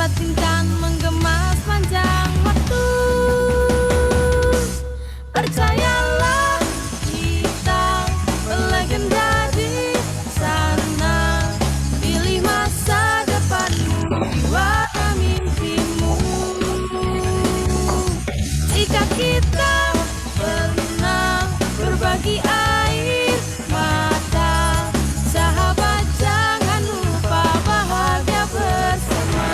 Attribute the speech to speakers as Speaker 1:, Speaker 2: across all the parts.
Speaker 1: batin kan menggema sepanjang waktu. Percayalah, kita berlegenda di sana. Pilih masa depanmu di warna mimpimu. Jika kita pernah berbagi air mata, sahabat jangan lupa bahagia bersama.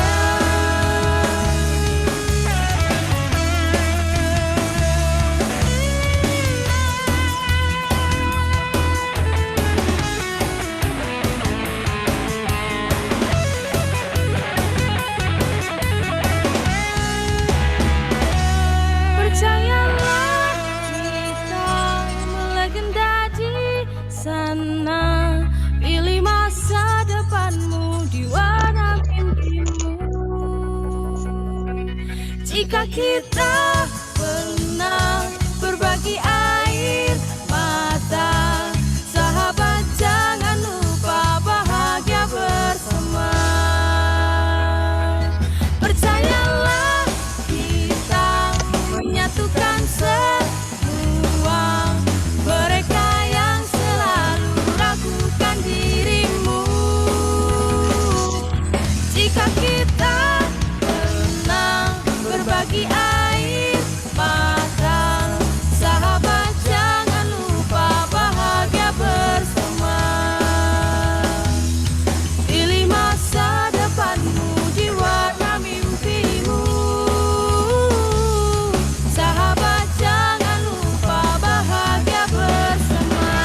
Speaker 1: Percayalah, kita melegenda di sana. Pilih masa depanmu di warna mimpimu. Jika kita pernah berbagi air mata, sahabat jangan lupa bahagia bersama. Percayalah, kita menyatukan semua mereka yang selalu ragukan dirimu. Jika kita pernah berbagi air mata, sahabat jangan lupa bahagia bersama. Pilih masa depanmu di warna mimpimu. Sahabat jangan lupa bahagia bersama.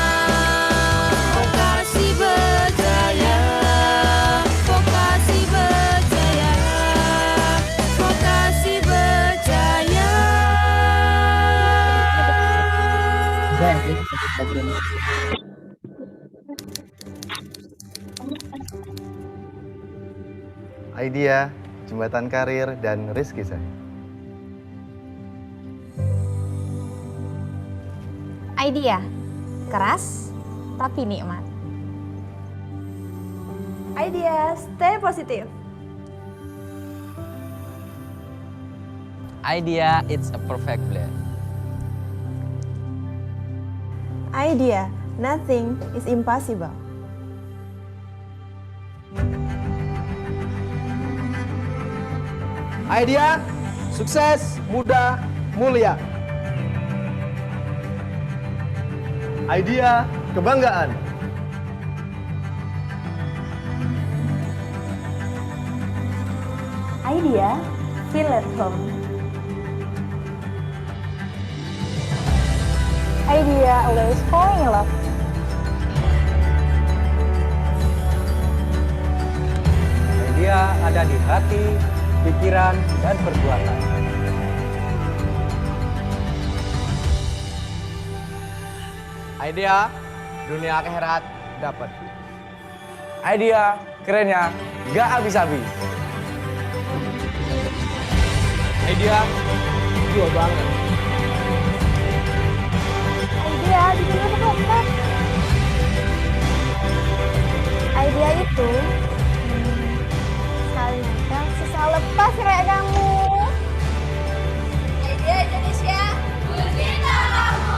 Speaker 1: Vokasi berjaya, vokasi berjaya, vokasi berjaya.
Speaker 2: Idea, Jembatan Karir, dan Rizky saya.
Speaker 3: Idea, keras tapi nikmat.
Speaker 4: Idea, stay positif.
Speaker 5: Idea, it's a perfect blend.
Speaker 4: Idea, nothing is impossible.
Speaker 6: Idea, sukses, mudah, mulia.
Speaker 2: Idea, kebanggaan.
Speaker 4: Idea, feel at home. Idea, always falling in love.
Speaker 6: Idea ada di hati, pikiran, dan perbuatan.
Speaker 5: Idea, dunia akhirat dapat.
Speaker 6: Idea, kerennya gak habis-habis.
Speaker 5: Idea, jual banget.
Speaker 4: Idea bikin aku kompak. Idea itu saling nempel, susah lepas kayak kamu. Idea Indonesia, berbina kamu.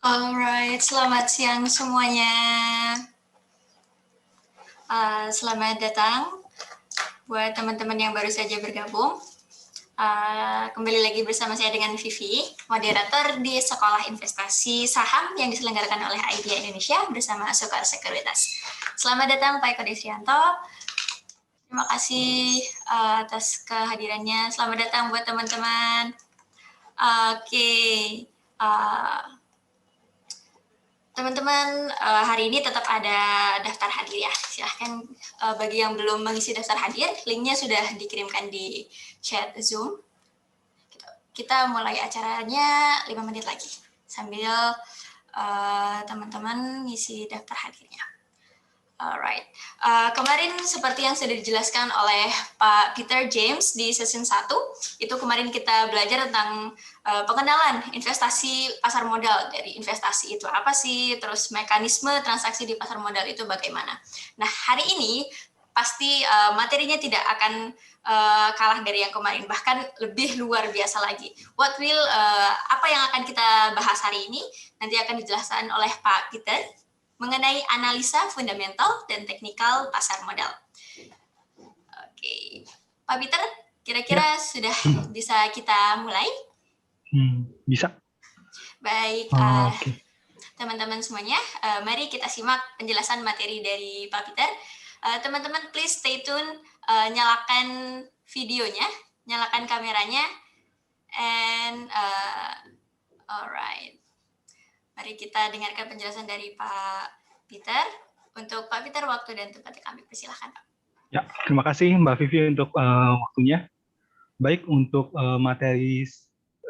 Speaker 7: Alright, selamat siang semuanya. Selamat datang buat teman-teman yang baru saja bergabung. Kembali lagi bersama saya dengan Vivi, moderator di Sekolah Investasi Saham yang diselenggarakan oleh Idea Indonesia bersama Sukar Sekuritas. Selamat datang Pak Eko Desrianto. Terima kasih atas kehadirannya. Selamat datang buat teman-teman. Oke. Teman-teman, hari ini tetap ada daftar hadir ya. Silahkan bagi yang belum mengisi daftar hadir, linknya sudah dikirimkan di chat Zoom. Kita mulai acaranya 5 menit lagi, sambil teman-teman ngisi daftar hadirnya. Alright. Kemarin seperti yang sudah dijelaskan oleh Pak Peter James di session 1, itu kemarin kita belajar tentang pengenalan investasi pasar modal. Dari investasi itu apa sih, terus mekanisme transaksi di pasar modal itu bagaimana. Nah, hari ini pasti materinya tidak akan kalah dari yang kemarin, bahkan lebih luar biasa lagi. Apa yang akan kita bahas hari ini nanti akan dijelaskan oleh Pak Peter mengenai analisa fundamental dan teknikal pasar modal. Oke, Pak Peter, kira-kira sudah bisa kita mulai?
Speaker 8: Bisa.
Speaker 7: Baik,
Speaker 8: Oke.
Speaker 7: teman-teman semuanya, mari kita simak penjelasan materi dari Pak Peter. Teman-teman, please stay tune, nyalakan videonya, nyalakan kameranya, and alright. Mari kita dengarkan penjelasan dari Pak Peter. Untuk Pak Peter, waktu dan tempatnya kami persilahkan, Pak.
Speaker 8: Ya, terima kasih Mbak Vivi untuk waktunya. Baik, untuk materi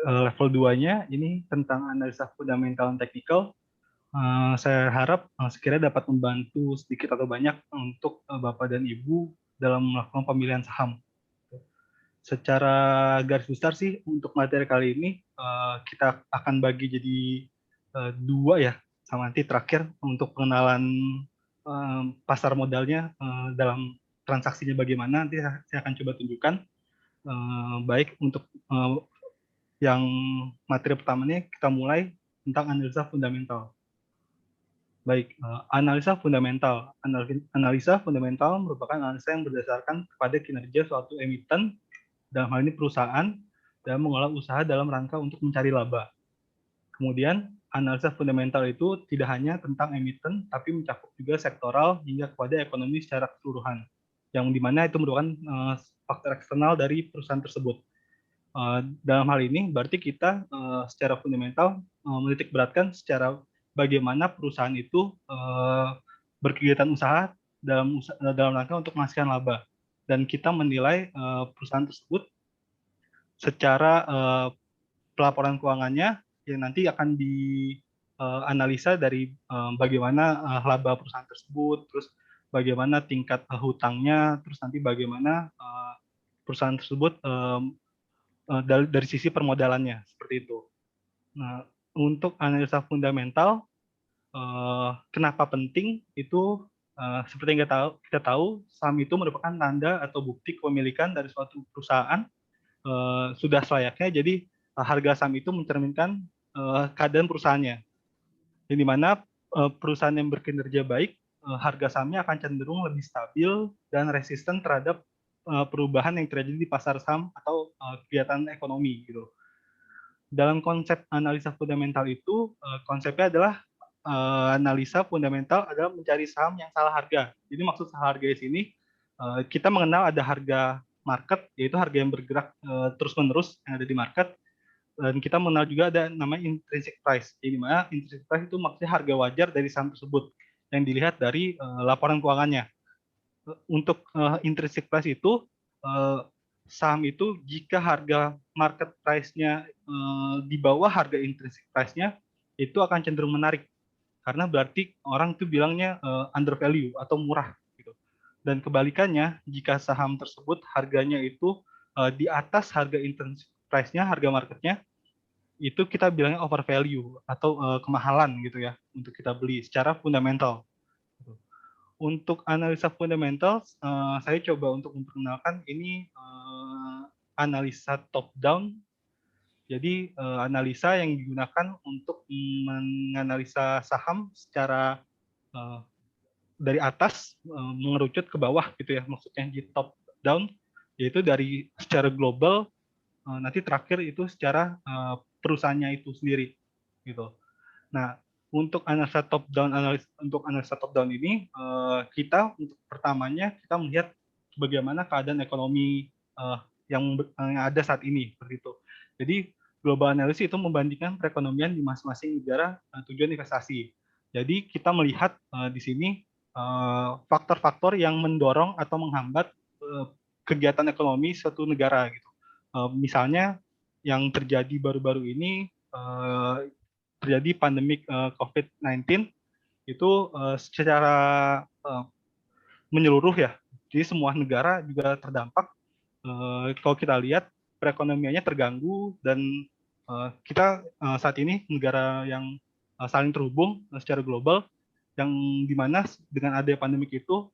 Speaker 8: level 2-nya, ini tentang analisa fundamental dan teknikal. Saya harap sekiranya dapat membantu sedikit atau banyak untuk Bapak dan Ibu dalam melakukan pemilihan saham. Secara garis besar sih, untuk materi kali ini, kita akan bagi jadi 2 ya, sama nanti terakhir untuk pengenalan pasar modalnya dalam transaksinya bagaimana, nanti saya akan coba tunjukkan. Baik, untuk yang materi pertamanya kita mulai tentang analisa fundamental. Baik, analisa fundamental. Analisa fundamental merupakan analisa yang berdasarkan kepada kinerja suatu emiten, dalam hal ini perusahaan, dan mengolah usaha dalam rangka untuk mencari laba. Kemudian, analisa fundamental itu tidak hanya tentang emiten, tapi mencakup juga sektoral hingga kepada ekonomi secara keseluruhan, yang dimana itu merupakan faktor eksternal dari perusahaan tersebut. Dalam hal ini, berarti kita secara fundamental menitik beratkan secara bagaimana perusahaan itu berkegiatan usaha dalam rangka untuk menghasilkan laba, dan kita menilai perusahaan tersebut secara pelaporan keuangannya yang nanti akan dianalisa dari bagaimana laba perusahaan tersebut, terus bagaimana tingkat hutangnya, terus nanti bagaimana perusahaan tersebut dari sisi permodalannya, seperti itu. Nah, untuk analisa fundamental, kenapa penting itu seperti yang kita tahu, saham itu merupakan tanda atau bukti kepemilikan dari suatu perusahaan sudah selayaknya, jadi harga saham itu mencerminkan keadaan perusahaannya. Di mana perusahaan yang berkinerja baik, harga sahamnya akan cenderung lebih stabil dan resisten terhadap perubahan yang terjadi di pasar saham atau kegiatan ekonomi gitu. Dalam konsep analisa fundamental itu, konsepnya adalah analisa fundamental adalah mencari saham yang salah harga. Jadi maksud salah harga di sini, kita mengenal ada harga market, yaitu harga yang bergerak terus-menerus yang ada di market. Dan kita mengenal juga ada namanya intrinsic price, di mana intrinsic price itu maksudnya harga wajar dari saham tersebut yang dilihat dari laporan keuangannya. Untuk intrinsic price itu, saham itu jika harga market price-nya di bawah harga intrinsic price-nya, itu akan cenderung menarik, karena berarti orang itu bilangnya undervalue atau murah gitu. Dan kebalikannya, jika saham tersebut harganya itu di atas harga intrinsic price-nya, harga marketnya, itu kita bilangnya overvalue atau kemahalan gitu ya untuk kita beli secara fundamental. Untuk analisa fundamental, saya coba untuk memperkenalkan ini analisa top down. Jadi analisa yang digunakan untuk menganalisa saham secara dari atas mengerucut ke bawah gitu ya, maksudnya di top down, yaitu dari secara global, nanti terakhir itu secara perusahaannya itu sendiri gitu. Nah, untuk analisa top down ini, kita untuk pertamanya kita melihat bagaimana keadaan ekonomi yang ada saat ini seperti itu. Jadi global analysis itu membandingkan perekonomian di masing-masing negara tujuan investasi. Jadi kita melihat di sini faktor-faktor yang mendorong atau menghambat kegiatan ekonomi suatu negara gitu. Misalnya yang terjadi baru-baru ini terjadi pandemik COVID-19 itu secara menyeluruh ya. Jadi semua negara juga terdampak. Kalau kita lihat perekonomiannya terganggu dan kita saat ini negara yang saling terhubung secara global, yang dimana dengan adanya pandemik itu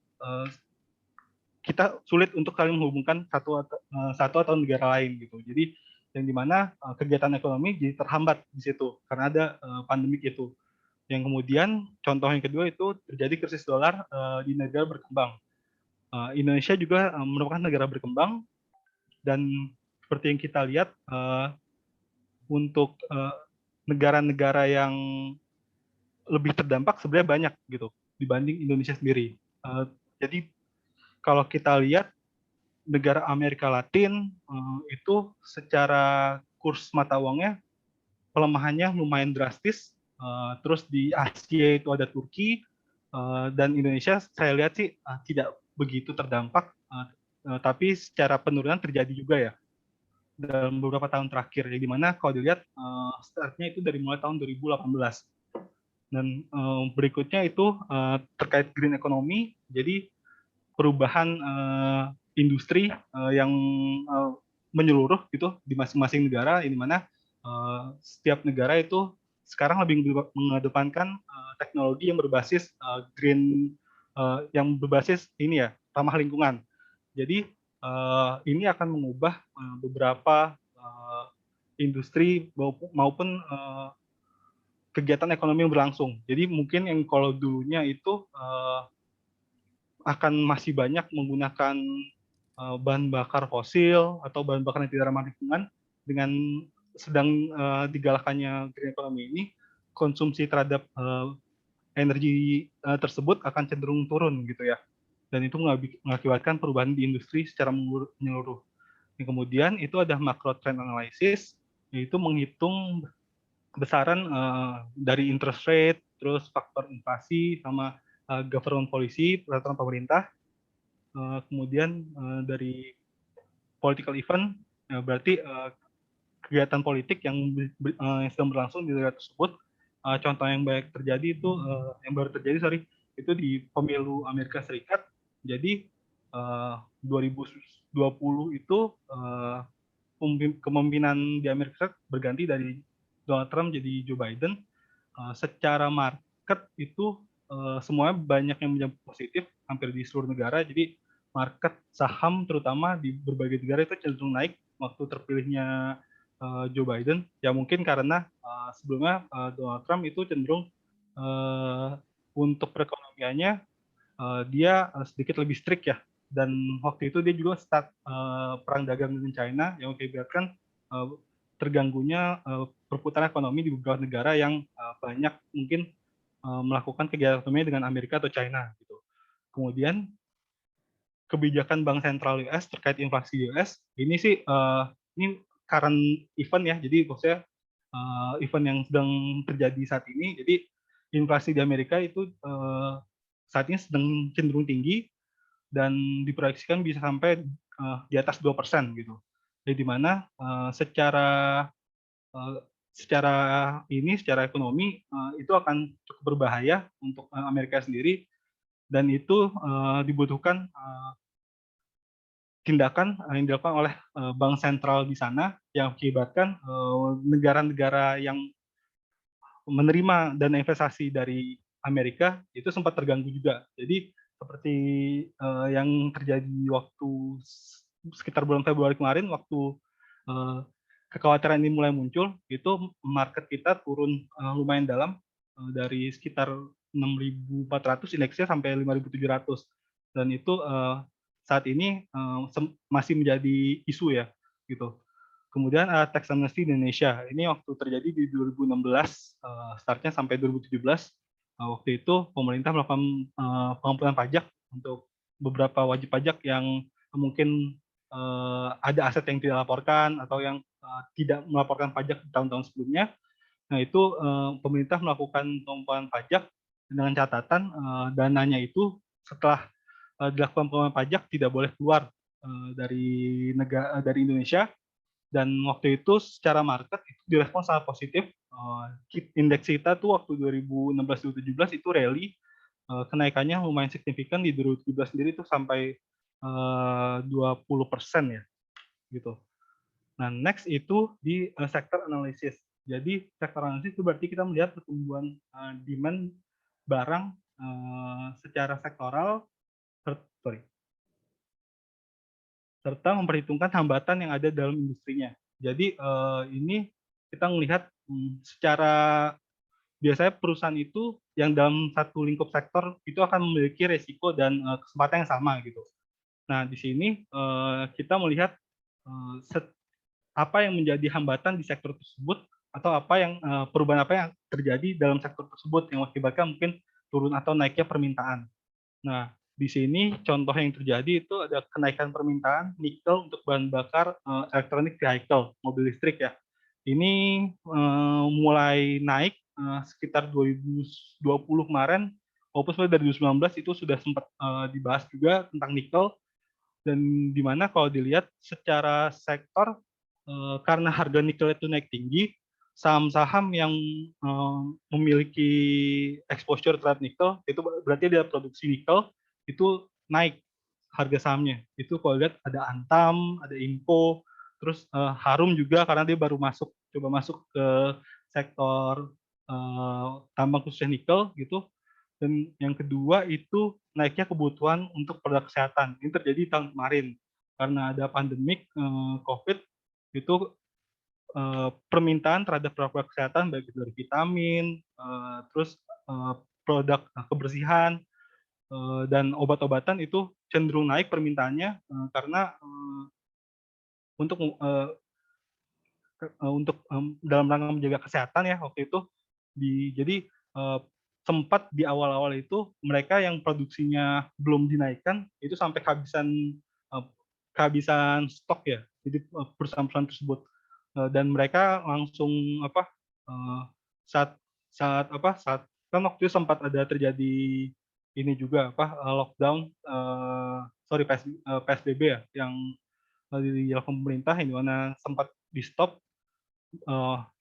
Speaker 8: kita sulit untuk saling menghubungkan satu atau negara lain gitu. Jadi yang dimana kegiatan ekonomi jadi terhambat di situ karena ada pandemik itu. Yang kemudian contoh yang kedua itu terjadi krisis dolar di negara berkembang. Indonesia juga merupakan negara berkembang dan seperti yang kita lihat untuk negara-negara yang lebih terdampak sebenarnya banyak gitu dibanding Indonesia sendiri. Jadi kalau kita lihat negara Amerika Latin itu secara kurs mata uangnya pelemahannya lumayan drastis. Terus di Asia itu ada Turki dan Indonesia saya lihat sih tidak begitu terdampak, tapi secara penurunan terjadi juga ya dalam beberapa tahun terakhir. Di mana kalau dilihat startnya itu dari mulai tahun 2018. Dan berikutnya itu terkait green economy, jadi perubahan industri yang menyeluruh gitu di masing-masing negara, di mana setiap negara itu sekarang lebih mengedepankan teknologi yang berbasis green, yang berbasis ini ya ramah lingkungan. Jadi ini akan mengubah beberapa industri maupun kegiatan ekonomi yang berlangsung. Jadi mungkin yang kalau dulunya itu akan masih banyak menggunakan bahan bakar fosil atau bahan bakar yang tidak ramah lingkungan, dengan sedang digalakannya green economy ini, konsumsi terhadap energi tersebut akan cenderung turun gitu ya. Dan itu mengakibatkan perubahan di industri secara menyeluruh. Yang kemudian itu ada macro trend analysis, yaitu menghitung besaran dari interest rate, terus faktor inflasi, sama government policy, peraturan pemerintah. Kemudian dari political event, berarti kegiatan politik yang sedang berlangsung di negara tersebut. Contoh yang baik terjadi itu, yang baru terjadi itu di pemilu Amerika Serikat. Jadi 2020 itu kepemimpinan di Amerika Serikat berganti dari Donald Trump jadi Joe Biden. Secara market itu semuanya banyak yang menjadi positif hampir di seluruh negara. Jadi market saham terutama di berbagai negara itu cenderung naik waktu terpilihnya Joe Biden. Ya mungkin karena sebelumnya Donald Trump itu cenderung untuk perekonomiannya dia sedikit lebih strict ya. Dan waktu itu dia juga start perang dagang dengan China yang mengakibatkan terganggunya perputaran ekonomi di beberapa negara yang banyak mungkin melakukan kegiatan ekonomi dengan Amerika atau China gitu. Kemudian kebijakan Bank Sentral US terkait inflasi US ini sih ini current event ya, jadi maksudnya event yang sedang terjadi saat ini. Jadi inflasi di Amerika itu saat ini sedang cenderung tinggi dan diproyeksikan bisa sampai di atas 2% gitu. Jadi di mana secara ekonomi itu akan cukup berbahaya untuk Amerika sendiri, dan itu dibutuhkan tindakan yang dilakukan oleh bank sentral di sana yang mengakibatkan negara-negara yang menerima dana investasi dari Amerika itu sempat terganggu juga. Jadi seperti yang terjadi waktu sekitar bulan Februari kemarin, waktu kekhawatiran ini mulai muncul, itu market kita turun lumayan dalam, dari sekitar 6.400 indeksnya sampai 5.700, dan itu saat ini masih menjadi isu ya gitu. Kemudian tax amnesty di Indonesia ini waktu terjadi di 2016, startnya sampai 2017. Waktu itu pemerintah melakukan pengampunan pajak untuk beberapa wajib pajak yang mungkin ada aset yang tidak dilaporkan atau yang tidak melaporkan pajak di tahun-tahun sebelumnya. Nah itu pemerintah melakukan pengampunan pajak dengan catatan dananya itu setelah dilakukan pengampunan pajak tidak boleh keluar dari Indonesia. Dan waktu itu secara market itu direspon sangat positif. Indeks kita tuh waktu 2016-2017 itu rally kenaikannya lumayan signifikan di 2017 sendiri itu sampai 20% ya, gitu. Nah, next itu di sektor analisis. Jadi sektor analisis itu berarti kita melihat pertumbuhan demand barang secara sektoral, serta memperhitungkan hambatan yang ada dalam industrinya. Jadi ini kita melihat secara biasanya perusahaan itu yang dalam satu lingkup sektor itu akan memiliki resiko dan kesempatan yang sama gitu. Nah, di sini kita melihat apa yang menjadi hambatan di sektor tersebut atau apa yang perubahan apa yang terjadi dalam sektor tersebut yang mengakibatkan mungkin turun atau naiknya permintaan. Nah, di sini contoh yang terjadi itu ada kenaikan permintaan nikel untuk bahan bakar electronic vehicle, mobil listrik ya. Ini mulai naik sekitar 2020 kemarin, walaupun sebenarnya dari 2019 itu sudah sempat dibahas juga tentang nikel, dan di mana kalau dilihat secara sektor karena harga nikel itu naik tinggi, saham-saham yang memiliki exposure terhadap nikel, itu berarti dia produksi nikel, itu naik harga sahamnya. Itu kalau lihat ada Antam, ada Inco, terus Harum juga karena dia baru coba masuk ke sektor tambang khususnya nikel gitu. Dan yang kedua itu naiknya kebutuhan untuk produk kesehatan. Ini terjadi tahun kemarin karena ada pandemik COVID, itu permintaan terhadap produk kesehatan baik dari vitamin, terus produk kebersihan dan obat-obatan itu cenderung naik permintaannya karena untuk dalam rangka menjaga kesehatan ya waktu itu jadi sempat di awal-awal itu mereka yang produksinya belum dinaikkan itu sampai kehabisan stok ya, jadi perusahaan-perusahaan tersebut dan mereka langsung saat kan waktu itu sempat ada terjadi ini juga lockdown PSBB ya yang dilakukan pemerintah yang dimana sempat di stop.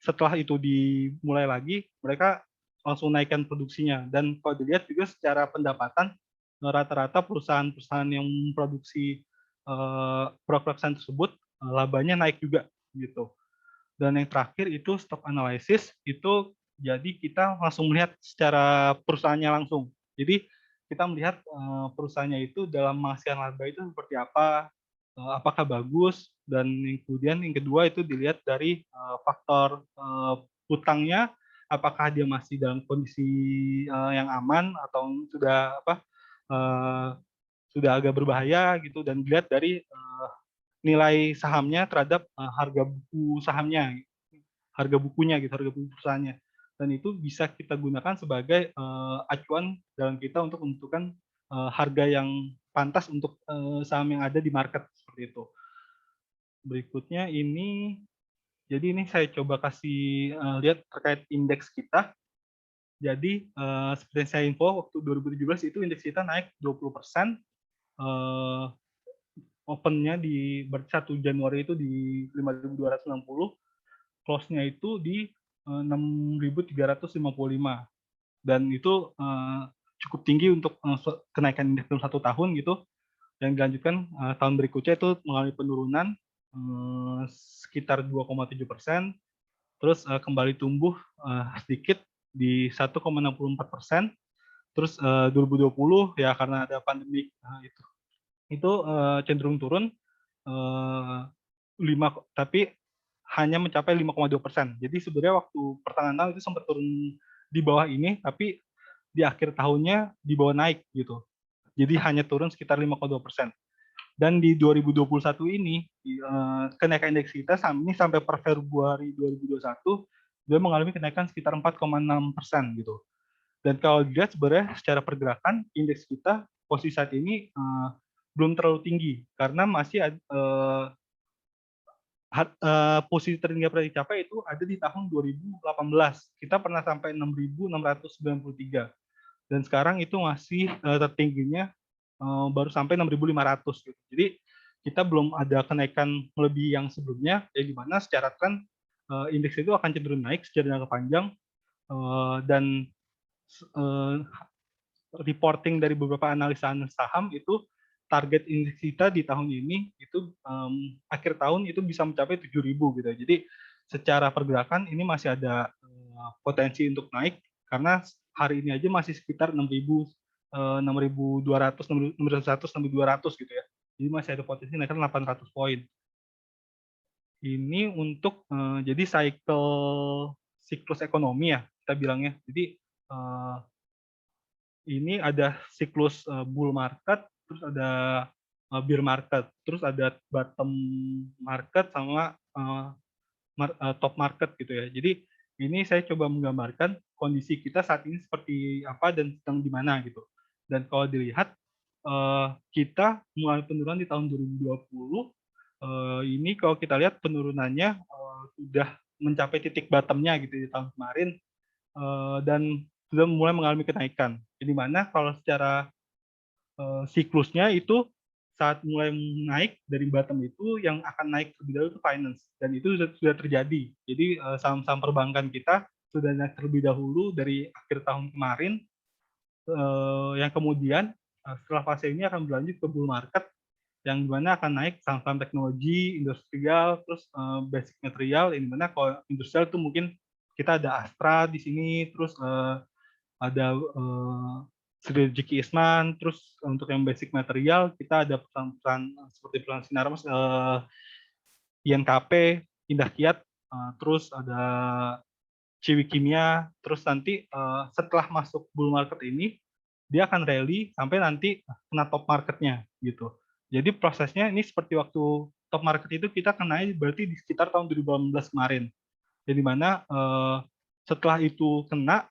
Speaker 8: Setelah itu dimulai lagi, mereka langsung naikkan produksinya. Dan kalau dilihat juga secara pendapatan, rata-rata perusahaan-perusahaan yang memproduksi produk kesehatan tersebut, labanya naik juga gitu. Dan yang terakhir itu stock analysis, itu jadi kita langsung melihat secara perusahaannya langsung. Jadi kita melihat perusahaannya itu dalam menghasilkan laba itu seperti apa, apakah bagus, dan kemudian yang kedua itu dilihat dari faktor hutangnya, apakah dia masih dalam kondisi yang aman atau sudah agak berbahaya gitu, dan dilihat dari nilai sahamnya terhadap harga buku sahamnya, harga bukunya gitu, harga buku perusahaannya, dan itu bisa kita gunakan sebagai acuan dalam kita untuk menentukan harga yang pantas untuk saham yang ada di market seperti itu. Berikutnya ini, jadi ini saya coba kasih lihat terkait indeks kita. Jadi seperti yang saya info waktu 2017 itu indeks kita naik 20%, opennya di 1 Januari itu di 5.260, close-nya itu di 6.355, dan itu cukup tinggi untuk kenaikan indeks dalam 1 tahun gitu. Yang dilanjutkan tahun berikutnya itu mengalami penurunan sekitar 2,7%, terus kembali tumbuh sedikit di 1,64%, terus 2020 ya karena ada pandemi itu cenderung turun 5, tapi hanya mencapai 5,2%. Jadi sebenarnya waktu pertengahan tahun itu sempat turun di bawah ini, tapi di akhir tahunnya di bawah naik gitu. Jadi hanya turun sekitar 5,2%. Dan di 2021 ini kenaikan indeks kita ini sampai per Februari 2021 dia mengalami kenaikan sekitar 4,6% gitu. Dan kalau dilihat sebenarnya secara pergerakan indeks kita posisi saat ini belum terlalu tinggi karena masih posisi tertinggi yang pernah dicapai itu ada di tahun 2018. Kita pernah sampai 6.693. Dan sekarang itu masih tertingginya baru sampai 6.500 gitu. Jadi kita belum ada kenaikan melebihi yang sebelumnya, ya gimana secara tren indeks itu akan cenderung naik secara jangka panjang, dan reporting dari beberapa analisa saham itu target indeks kita di tahun ini itu akhir tahun itu bisa mencapai 7.000 gitu. Jadi secara pergerakan ini masih ada potensi untuk naik karena hari ini aja masih sekitar 6.000, 6.200, 6.100 sampai 200 gitu ya. Jadi masih ada potensi naikkan 800 poin. Ini untuk jadi siklus ekonomi ya kita bilangnya. Jadi ini ada siklus bull market, terus ada bear market, terus ada bottom market sama top market gitu ya. Jadi ini saya coba menggambarkan kondisi kita saat ini seperti apa dan sedang di mana gitu. Dan kalau dilihat kita mulai penurunan di tahun 2020 ini kalau kita lihat penurunannya sudah mencapai titik bottomnya gitu di tahun kemarin dan sudah mulai mengalami kenaikan. Di mana kalau secara siklusnya itu saat mulai naik dari bottom itu yang akan naik terlebih dahulu itu finance dan itu sudah terjadi. Jadi saham-saham perbankan kita sudah naik terlebih dahulu dari akhir tahun kemarin yang kemudian setelah fase ini akan berlanjut ke bull market yang dimana akan naik saham-saham teknologi, industrial, terus basic material. Yang dimana kalau industrial itu mungkin kita ada Astra di sini, terus ada Strategic Eastman, terus untuk yang basic material kita ada perusahaan-perusahaan seperti perusahaan Sinarmas, INKP, Indah Kiat, terus ada Ciwi Kimia, terus nanti setelah masuk bull market ini dia akan rally sampai nanti kena top marketnya gitu. Jadi prosesnya ini seperti waktu top market itu kita kena berarti di sekitar tahun 2018 kemarin. Jadi mana setelah itu kena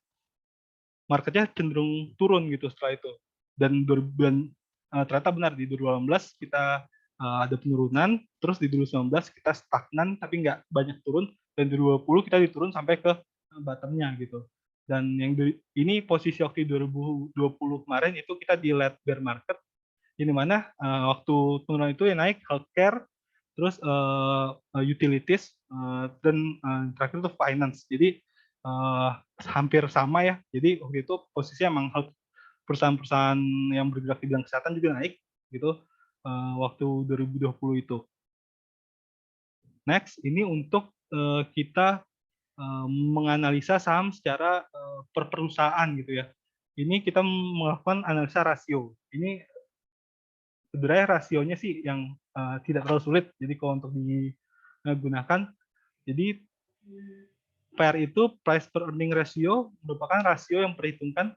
Speaker 8: marketnya cenderung turun gitu setelah itu. Dan ternyata benar di 2018 kita ada penurunan, terus di 2019 kita stagnan tapi nggak banyak turun, dan di 2020 kita diturun sampai ke bottomnya gitu. Dan yang ini posisi waktu 2020 kemarin itu kita di late bear market, di mana waktu penurunan itu yang naik healthcare, terus utilities, dan terakhir itu finance. Jadi hampir sama ya. Jadi waktu itu posisinya emang perusahaan-perusahaan yang bergerak di bidang kesehatan juga naik gitu waktu 2020 itu. Next, ini untuk kita menganalisa saham secara per perusahaan gitu ya. Ini kita melakukan analisa rasio. Ini sebenarnya rasionya sih yang tidak terlalu sulit. Jadi kalau untuk digunakan, jadi PER itu price per earning ratio merupakan rasio yang memperhitungkan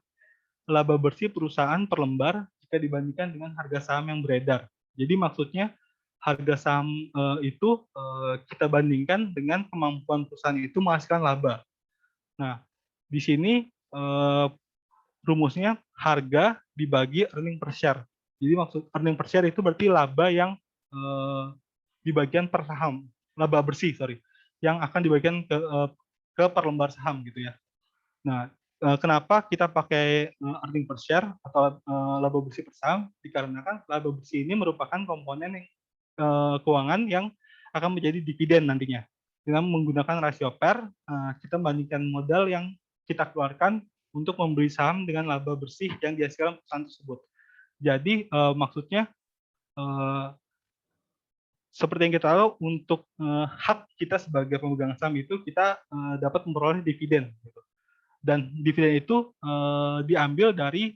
Speaker 8: laba bersih perusahaan per lembar jika dibandingkan dengan harga saham yang beredar. Jadi maksudnya harga saham itu kita bandingkan dengan kemampuan perusahaan itu menghasilkan laba. Nah, di sini rumusnya harga dibagi earning per share. Jadi maksud earning per share itu berarti laba yang dibagikan per saham, laba bersih yang akan dibagikan ke per lembar saham gitu ya. Nah, kenapa kita pakai earning per share atau laba bersih per saham? Dikarenakan laba bersih ini merupakan komponen keuangan yang akan menjadi dividen nantinya. Dengan menggunakan rasio PER, kita membandingkan modal yang kita keluarkan untuk membeli saham dengan laba bersih yang dihasilkan perusahaan tersebut. Jadi maksudnya seperti yang kita tahu, untuk hak kita sebagai pemegang saham itu kita dapat memperoleh dividen. Gitu. Dan dividen itu diambil dari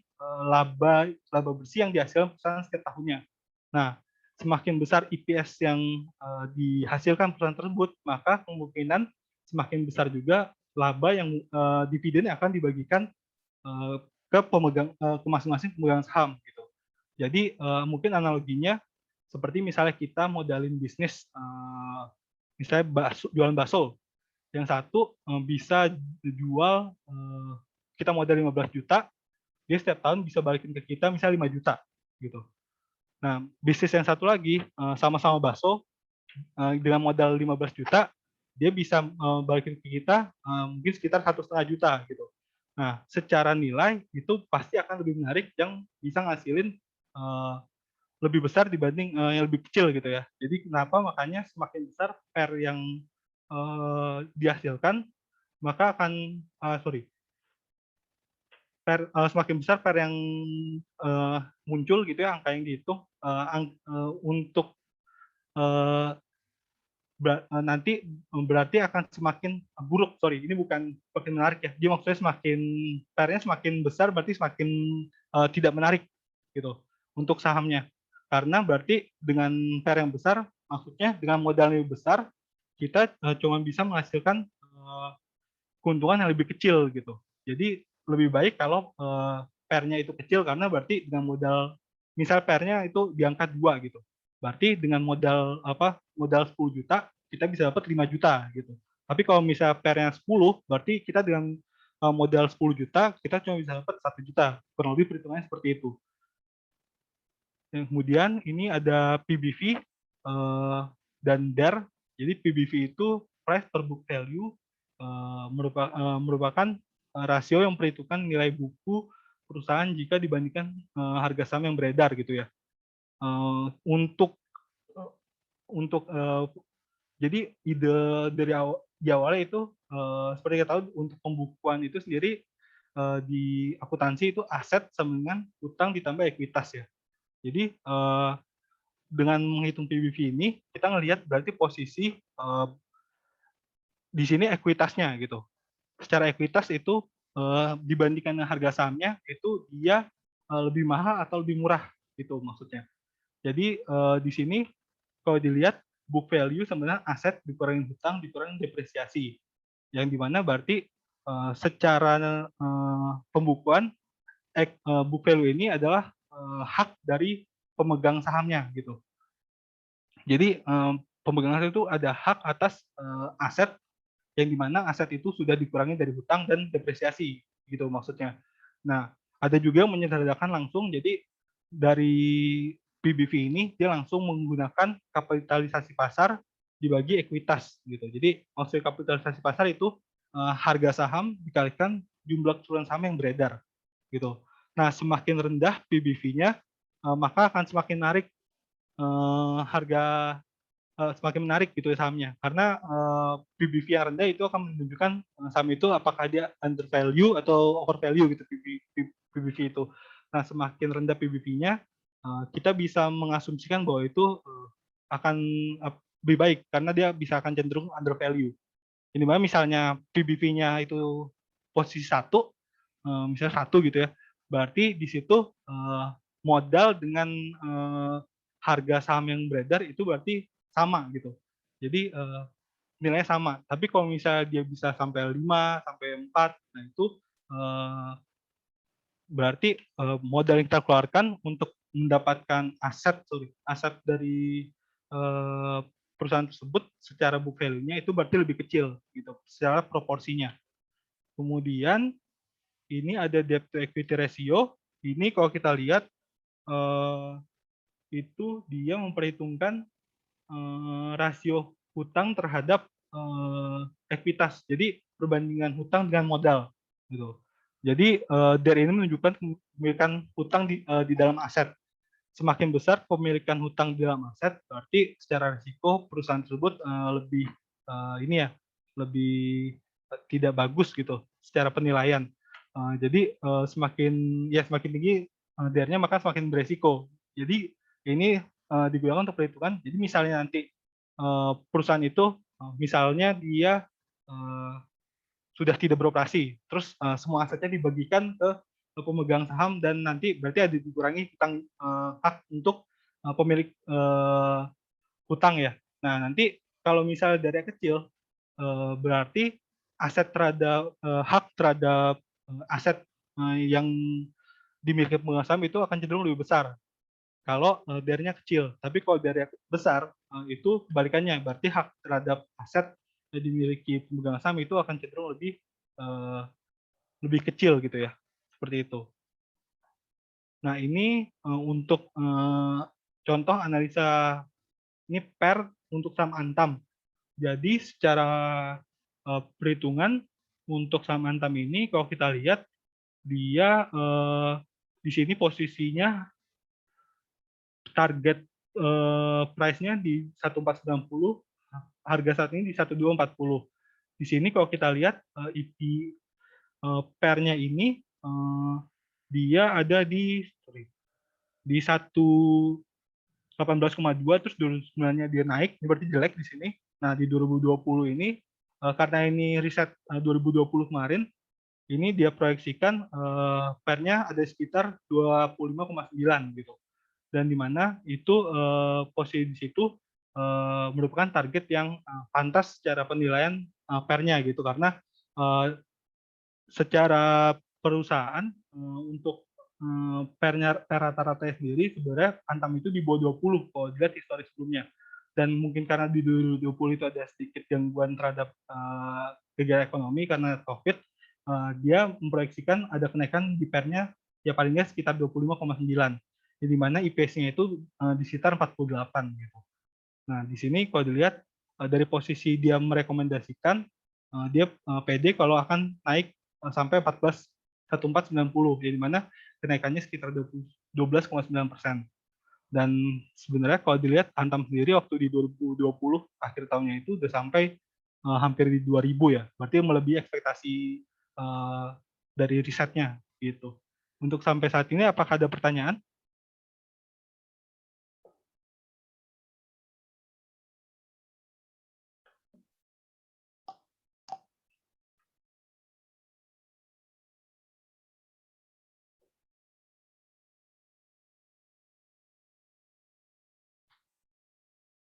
Speaker 8: laba bersih yang dihasilkan perusahaan setiap tahunnya. Nah, semakin besar EPS yang dihasilkan perusahaan tersebut, maka kemungkinan semakin besar juga laba yang dividen yang akan dibagikan ke masing-masing pemegang saham. Gitu. Jadi mungkin analoginya seperti misalnya kita modalin bisnis, misalnya jualan bakso. Yang satu bisa jual, kita modal 15 juta, dia setiap tahun bisa balikin ke kita misalnya 5 juta. Gitu. Nah, bisnis yang satu lagi, sama-sama bakso, dengan modal 15 juta, dia bisa balikin ke kita mungkin sekitar 1,5 juta. Gitu. Nah, secara nilai itu pasti akan lebih menarik yang bisa ngasilin lebih besar dibanding yang lebih kecil gitu ya. Jadi kenapa makanya semakin besar PER yang dihasilkan, maka akan semakin besar pair yang muncul gitu ya, angka yang dihitung, untuk nanti berarti akan semakin buruk. Sorry, ini bukan semakin menarik ya. Dia maksudnya semakin pair-nya semakin besar berarti semakin tidak menarik gitu untuk sahamnya. Karena berarti dengan pair yang besar, maksudnya dengan modal yang lebih besar, kita cuma bisa menghasilkan keuntungan yang lebih kecil gitu. Jadi lebih baik kalau pair-nya itu kecil karena berarti dengan modal misal pair-nya itu di angka 2 gitu. Berarti dengan modal 10 juta kita bisa dapat 5 juta gitu. Tapi kalau misal pair-nya 10 berarti kita dengan modal 10 juta kita cuma bisa dapat 1 juta. Kurang lebih perhitungannya seperti itu. Kemudian ini ada PBV dan DER. Jadi PBV itu price per book value, merupakan rasio yang memperhitungkan nilai buku perusahaan jika dibandingkan harga saham yang beredar gitu ya. Jadi ide dari di awalnya itu seperti kita tahu untuk pembukuan itu sendiri di akuntansi itu aset sama dengan utang ditambah ekuitas ya. Jadi dengan menghitung PBV ini kita ngelihat berarti posisi di sini ekuitasnya gitu. Secara ekuitas itu dibandingkan dengan harga sahamnya itu dia lebih mahal atau lebih murah gitu maksudnya. Jadi di sini kalau dilihat book value sebenarnya aset dikurangin hutang dikurangin depresiasi. Yang dimana berarti secara pembukuan book value ini adalah hak dari pemegang sahamnya gitu. Jadi pemegang aset itu ada hak atas aset yang dimana aset itu sudah dikurangi dari hutang dan depresiasi gitu maksudnya. Nah ada juga yang menyederhanakan langsung jadi dari PBV ini dia langsung menggunakan kapitalisasi pasar dibagi ekuitas gitu. Jadi maksud kapitalisasi pasar itu harga saham dikalikan jumlah keseluruhan saham yang beredar gitu. Nah semakin rendah PBV-nya maka akan semakin menarik semakin menarik gitu ya sahamnya karena PBV yang rendah itu akan menunjukkan saham itu apakah dia under value atau over value gitu PBV itu. Nah semakin rendah PBV-nya kita bisa mengasumsikan bahwa itu akan lebih baik karena dia bisa akan cenderung under value. Ini misalnya PBV-nya itu posisi 1, misalnya 1 gitu ya, berarti di situ modal dengan harga saham yang beredar itu berarti sama gitu. Jadi nilainya sama. Tapi kalau misalnya dia bisa sampai 5, sampai 4, nah itu berarti modal yang kita keluarkan untuk mendapatkan aset dari perusahaan tersebut secara book value-nya itu berarti lebih kecil gitu secara proporsinya. Kemudian ini ada debt to equity ratio. Ini kalau kita lihat itu dia memperhitungkan rasio hutang terhadap ekuitas. Jadi perbandingan hutang dengan modal gitu. Jadi DER ini menunjukkan kepemilikan hutang di dalam aset. Semakin besar pemilikan hutang di dalam aset, berarti secara risiko perusahaan tersebut lebih lebih tidak bagus gitu secara penilaian. Jadi semakin tinggi DER-nya maka semakin beresiko. Jadi ini digunakan untuk perhitungan. Jadi misalnya nanti perusahaan itu misalnya dia sudah tidak beroperasi, terus semua asetnya dibagikan ke pemegang saham dan nanti berarti ada dikurangi hutang hak untuk pemilik hutang ya. Nah nanti kalau misalnya dari kecil berarti aset terhadap hak terhadap aset yang dimiliki pemegang saham itu akan cenderung lebih besar kalau DER-nya kecil. Tapi kalau DER-nya besar itu kebalikannya, berarti hak terhadap aset yang dimiliki pemegang saham itu akan cenderung lebih kecil gitu ya. Seperti itu. Nah ini untuk contoh analisa ini PER untuk saham Antam. Jadi secara perhitungan untuk saham Antam ini kalau kita lihat dia di sini posisinya target price-nya di 1490, harga saat ini di 1240. Di sini kalau kita lihat IP pair-nya ini dia ada di 18,2, terus 2009-nya dia naik, ini berarti jelek di sini. Nah, di 2020 ini, karena ini riset 2020 kemarin, ini dia proyeksikan PER-nya ada sekitar 25,9 gitu. Dan di mana itu posisi di situ merupakan target yang pantas secara penilaian PER-nya gitu, karena secara perusahaan untuk PER rata-rata sendiri sebenarnya Antam itu di bawah 20 kalau dilihat historis sebelumnya. Dan mungkin karena di 2020 itu ada sedikit gangguan terhadap kegiatan ekonomi karena COVID, dia memproyeksikan ada kenaikan di PER-nya ya paling nggak sekitar 25,9. Di mana IPS-nya itu di sekitar 48 gitu. Nah, di sini kalau dilihat dari posisi dia merekomendasikan, dia PD kalau akan naik sampai 14,90, di mana kenaikannya sekitar 12,9%. Dan sebenarnya kalau dilihat Antam sendiri waktu di 2020 akhir tahunnya itu udah sampai hampir di 2000 ya, berarti melebihi ekspektasi dari risetnya gitu. Untuk sampai saat ini apakah ada pertanyaan?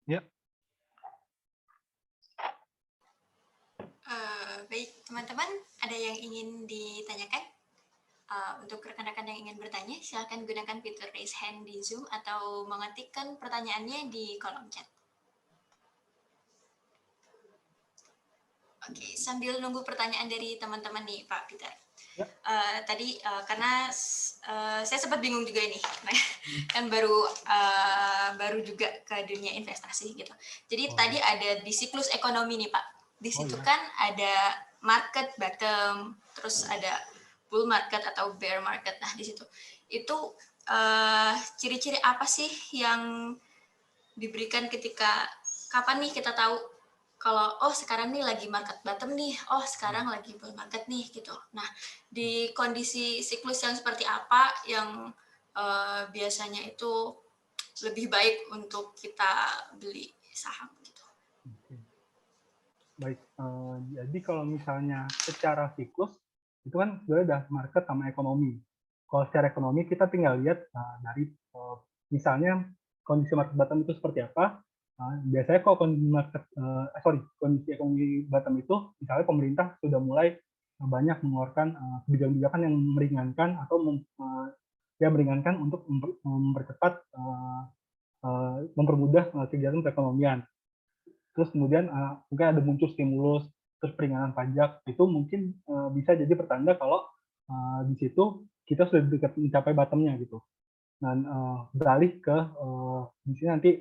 Speaker 8: Ya.
Speaker 7: Baik, teman-teman, ada yang ingin ditanyakan? Untuk rekan-rekan yang ingin bertanya, silakan gunakan fitur raise hand di Zoom atau mengetikkan pertanyaannya di kolom chat. Oke, sambil nunggu pertanyaan dari teman-teman nih, Pak Peter.
Speaker 8: Ya.
Speaker 7: Tadi karena saya sempat bingung juga ini, kan baru juga ke dunia investasi gitu. Jadi tadi ada di siklus ekonomi nih, Pak. Di situ kan ada market bottom, terus ada bull market atau bear market. Nah, di situ itu ciri-ciri apa sih yang diberikan ketika kapan nih kita tahu kalau sekarang nih lagi market bottom nih, sekarang lagi bull market nih gitu. Nah, di kondisi siklus yang seperti apa yang biasanya itu lebih baik untuk kita beli saham gitu.
Speaker 8: Baik, jadi kalau misalnya secara siklus itu kan sebenarnya udah market sama ekonomi. Kalau secara ekonomi kita tinggal lihat dari misalnya kondisi market bottom itu seperti apa. Biasanya kalau kondisi ekonomi bottom itu, misalnya pemerintah sudah mulai banyak mengeluarkan kebijakan-kebijakan yang meringankan atau meringankan untuk mempercepat mempermudah kegiatan perekonomian. Terus kemudian mungkin ada muncul stimulus, terus peringanan pajak, itu mungkin bisa jadi pertanda kalau di situ kita sudah dekat mencapai bottomnya gitu. Dan beralih ke di sini nanti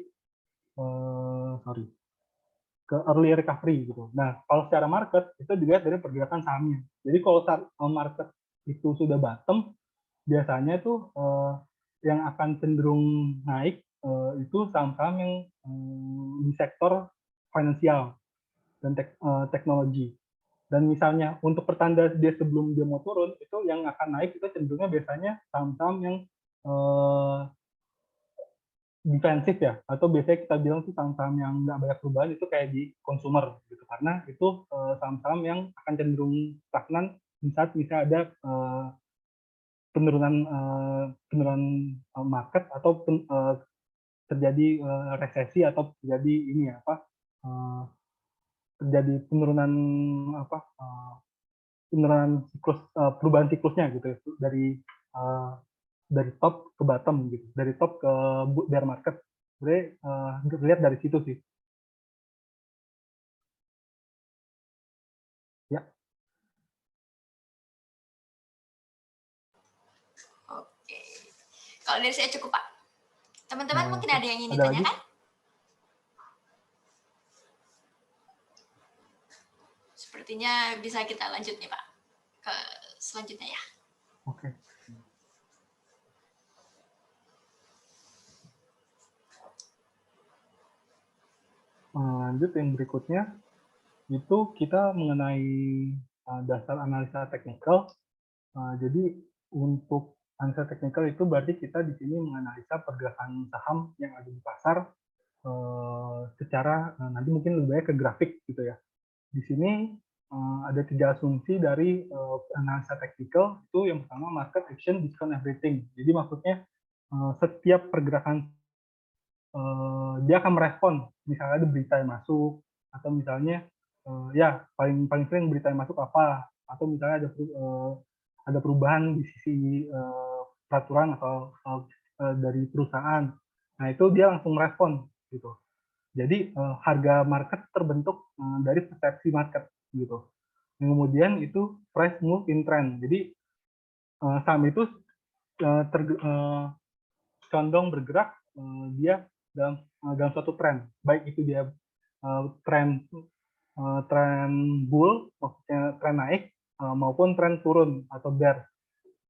Speaker 8: ke early recovery gitu. Nah, kalau secara market itu dilihat dari pergerakan sahamnya. Jadi kalau market itu sudah bottom, biasanya tuh yang akan cenderung naik itu saham-saham yang di sektor finansial dan teknologi. Dan misalnya untuk pertanda dia sebelum dia mau turun, itu yang akan naik itu cenderungnya biasanya saham-saham yang defensif ya, atau biasanya kita bilang tuh saham-saham yang nggak banyak perubahan itu kayak di consumer gitu, karena itu saham-saham yang akan cenderung stagnan di saat misalnya ada penurunan market atau terjadi resesi atau terjadi ini ya terjadi penurunan siklus perubahan siklusnya gitu dari top ke bottom gitu, dari top ke bear market. Jadi lihat dari situ sih. Ya.
Speaker 7: Oke. Kalau dari saya cukup, Pak. Teman-teman mungkin ada yang ingin
Speaker 8: ada
Speaker 7: ditanyakan?
Speaker 8: lagi?
Speaker 7: Sepertinya bisa kita lanjut nih, Pak, ke selanjutnya ya.
Speaker 8: Oke. Lanjut yang berikutnya itu kita mengenai dasar analisa teknikal. Jadi untuk analisa teknikal itu berarti kita di sini menganalisa pergerakan saham yang ada di pasar secara nanti mungkin lebih banyak ke grafik gitu ya. Di sini ada 3 asumsi dari analisa teknikal. Itu yang pertama market action discount everything. Jadi maksudnya setiap pergerakan dia akan merespon, misalnya ada berita yang masuk atau misalnya ya paling paling sering berita yang masuk apa, atau misalnya ada perubahan di sisi peraturan atau dari perusahaan. Nah, itu dia langsung merespon gitu. Jadi harga market terbentuk dari persepsi market gitu. Yang kemudian itu price move in trend. Jadi saham itu condong bergerak dia dalam suatu tren, baik itu dia tren bull, maksudnya tren naik, maupun tren turun atau bear,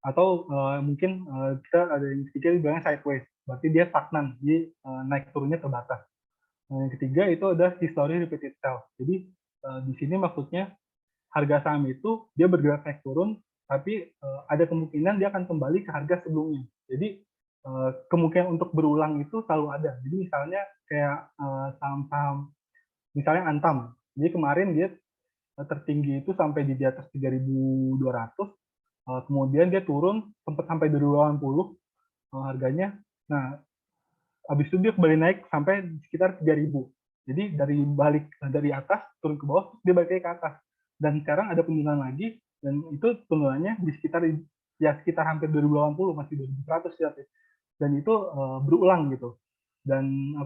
Speaker 8: atau mungkin kita ada yang ketiga bilangnya sideways, berarti dia stagnan, jadi naik turunnya terbatas. Yang ketiga itu ada history repeat itself. Jadi di sini maksudnya harga saham itu dia bergerak naik turun, tapi ada kemungkinan dia akan kembali ke harga sebelumnya. Jadi kemungkinan untuk berulang itu selalu ada. Jadi misalnya kayak saham-saham, misalnya Antam. Jadi kemarin dia tertinggi itu sampai di atas 3.200, kemudian dia turun sempat sampai 280 harganya. Nah, habis itu dia kembali naik sampai sekitar 3.000. Jadi dari atas turun ke bawah, dia balik lagi ke atas. Dan sekarang ada penurunan lagi, dan itu penurunannya di sekitar hampir 2080, masih 2100 ya. Dan itu berulang gitu. Dan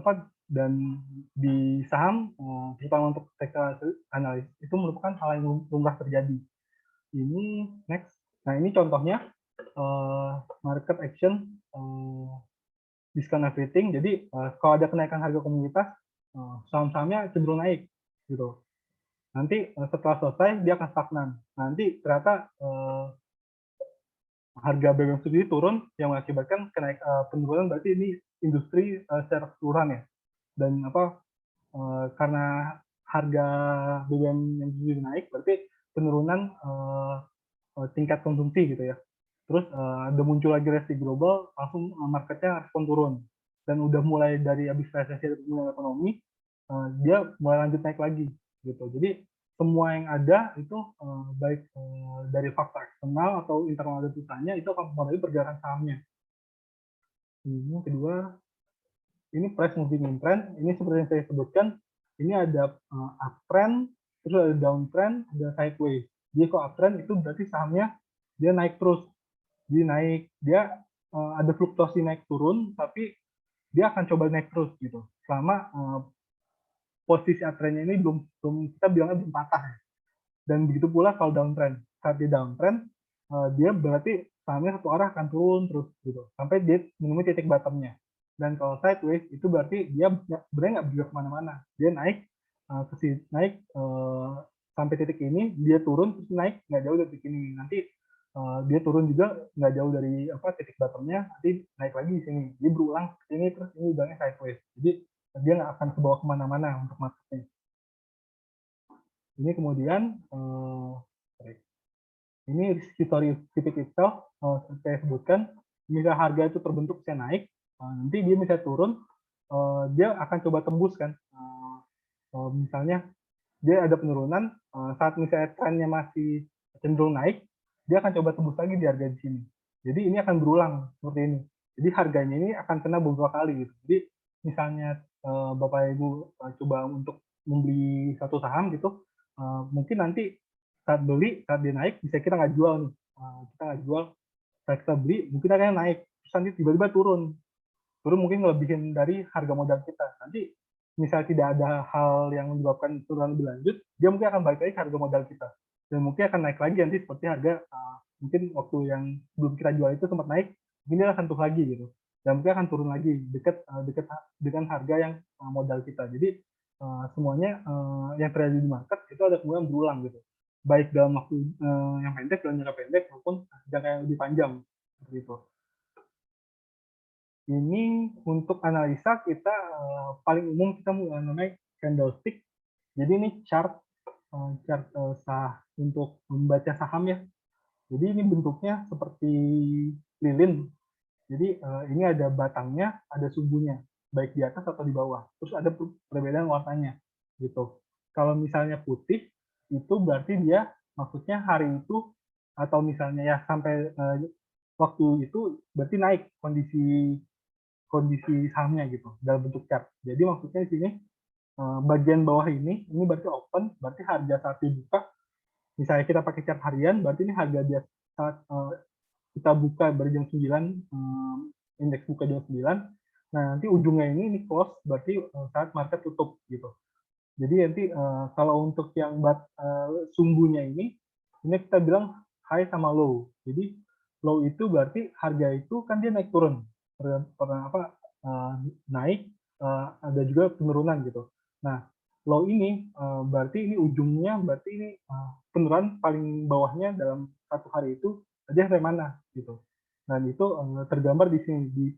Speaker 8: di saham terutama untuk teknikal analis itu merupakan hal yang lumrah terjadi. Ini next. Nah, ini contohnya market action discount everything. Jadi kalau ada kenaikan harga komoditas, saham-sahamnya cenderung naik gitu. Nanti setelah selesai dia akan stagnan. Nanti ternyata harga BBM sendiri turun yang mengakibatkan penurunan, berarti ini industri secara keseluruhan ya. Dan karena harga BBM yang sendiri naik, berarti penurunan tingkat konsumsi gitu ya. Terus ada muncul lagi resesi global, langsung marketnya respon turun. Dan udah mulai dari habis resesi pertumbuhan ekonomi, dia mulai lanjut naik lagi gitu. Jadi semua yang ada itu baik dari faktor eksternal atau internal dari perusahaannya itu akan mempengaruhi pergerakan sahamnya. Ini kedua, ini price moving in trend. Ini seperti yang saya sebutkan, ini ada uptrend, terus ada downtrend, ada sideways. Jadi kalau uptrend itu berarti sahamnya dia naik terus. Dia naik, dia ada fluktuasi naik turun, tapi dia akan coba naik terus gitu. Selama posisi uptrendnya ini belum kita bilangnya belum patah ya. Dan begitu pula kalau downtrend. Saat dia downtrend, dia berarti sahamnya satu arah akan turun terus gitu sampai dia menemui titik bottomnya. Dan kalau sideways itu berarti dia sebenarnya nggak bergerak kemana-mana. Dia naik sampai titik ini, dia turun terus naik nggak jauh dari titik ini. Nanti dia turun juga nggak jauh dari titik bottomnya, nanti naik lagi di sini. Dia berulang ke sini terus ini bilangnya sideways. Jadi dia nggak akan kebawa kemana-mana untuk marketnya. Ini kemudian ini history repeat itself, seperti saya sebutkan, misal harga itu terbentuk bisa naik, nanti dia bisa turun, dia akan coba tembus kan. Misalnya dia ada penurunan, saat misalnya trennya masih cenderung naik, dia akan coba tembus lagi di harga di sini. Jadi ini akan berulang seperti ini. Jadi harganya ini akan kena beberapa kali gitu. Jadi misalnya Bapak Ibu coba untuk membeli satu saham gitu, mungkin nanti saat beli, saat dia naik, bisa kita nggak jual nih. Kita nggak jual, saat kita beli, mungkin akan naik. Terus nanti tiba-tiba turun. Turun mungkin ngelebihin dari harga modal kita. Nanti misal tidak ada hal yang menyebabkan turunan lebih lanjut, dia mungkin akan balik lagi ke harga modal kita. Dan mungkin akan naik lagi nanti seperti harga, mungkin waktu yang belum kita jual itu sempat naik, mungkin dia akan turun lagi gitu. Dan mungkin akan turun lagi dekat dengan harga yang modal kita. Jadi semuanya yang terjadi di market itu ada kemudian berulang gitu, baik dalam waktu yang pendek, dalam jangka pendek maupun jangka yang lebih panjang seperti itu. Ini untuk analisa kita paling umum kita namanya candlestick. Jadi ini chart untuk membaca saham ya. Jadi ini bentuknya seperti lilin. Jadi ini ada batangnya, ada sumbunya, baik di atas atau di bawah. Terus ada perbedaan warnanya, gitu. Kalau misalnya putih, itu berarti dia maksudnya hari itu atau misalnya ya sampai waktu itu berarti naik kondisi kondisi sahamnya gitu dalam bentuk chart. Jadi maksudnya di sini bagian bawah ini berarti open, berarti harga saat dibuka. Misalnya kita pakai chart harian, berarti ini harga dia saat kita buka dari jam 9, indeks buka jam 9. Nah, nanti ujungnya ini close, berarti saat market tutup gitu. Jadi nanti kalau untuk yang sumbunya ini kita bilang high sama low. Jadi low itu berarti harga itu kan dia naik turun, pernah apa naik, ada juga penurunan gitu. Nah, low ini berarti ini ujungnya berarti ini penurunan paling bawahnya dalam satu hari itu dia sampai mana gitu. Dan itu tergambar di sini di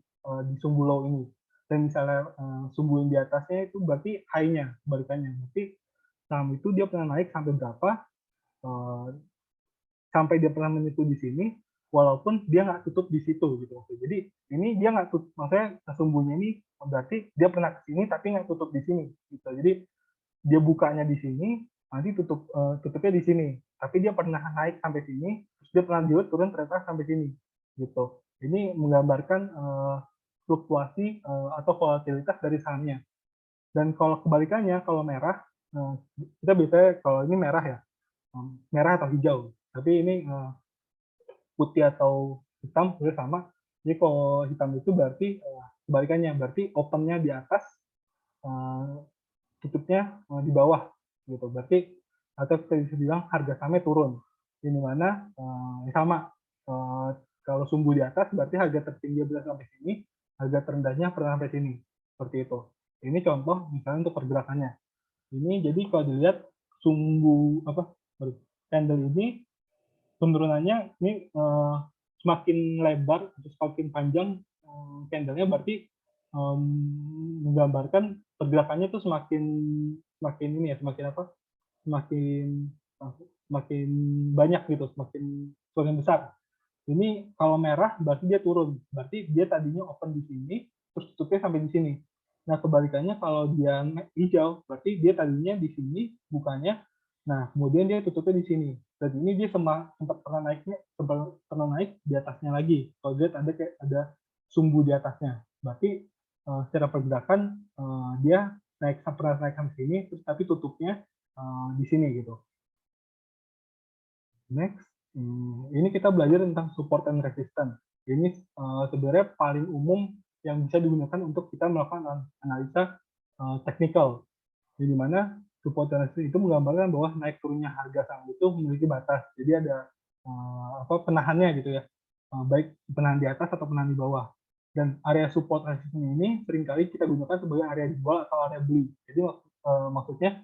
Speaker 8: sumbu low ini. Dan misalnya sumbu yang di atasnya itu berarti high-nya, kebalikannya. Berarti saham itu dia pernah naik sampai berapa, sampai dia pernah menyentuh di sini, walaupun dia nggak tutup di situ gitu. Jadi ini dia nggak tutup, maksudnya sumbunya ini berarti dia pernah ke sini tapi nggak tutup di sini gitu. Jadi dia bukanya di sini, nanti tutupnya di sini. Tapi dia pernah naik sampai sini, terus dia pernah turun ternyata sampai sini gitu. Ini menggambarkan fluktuasi atau volatilitas dari sahamnya. Dan kalau kebalikannya, kalau merah, kita biasanya kalau ini merah ya, merah atau hijau. Tapi ini putih atau hitam sudah sama. Jadi kalau hitam itu berarti kebalikannya, berarti opennya di atas, tutupnya di bawah gitu. Berarti atau kita bisa bilang harga sahamnya turun. Ini mana sama. Kalau sumbu di atas berarti harga tertinggi berasal sampai sini, harga terendahnya pernah sampai sini. Seperti itu. Ini contoh misalnya untuk pergerakannya. Ini jadi kalau dilihat sumbu candle ini penurunannya ini semakin lebar atau semakin panjang candlenya berarti menggambarkan pergerakannya itu semakin ini ya, semakin banyak gitu, semakin besar. Ini kalau merah berarti dia turun, berarti dia tadinya open di sini terus tutupnya sampai di sini. Nah, kebalikannya kalau dia hijau berarti dia tadinya di sini bukanya, nah kemudian dia tutupnya di sini. Dan ini dia sempat pernah naik di atasnya lagi. Kalau dia ada sumbu di atasnya, berarti secara pergerakan dia pernah naik sampai sini, terus tapi tutupnya di sini gitu. Next, ini kita belajar tentang support and resistance. Ini sebenarnya paling umum yang bisa digunakan untuk kita melakukan analisa teknikal. Di mana support and resistance itu menggambarkan bahwa naik turunnya harga saham itu memiliki batas. Jadi ada penahannya gitu ya, baik penahan di atas atau penahan di bawah. Dan area support resistance ini seringkali kita gunakan sebagai area jual atau area beli. Jadi maksudnya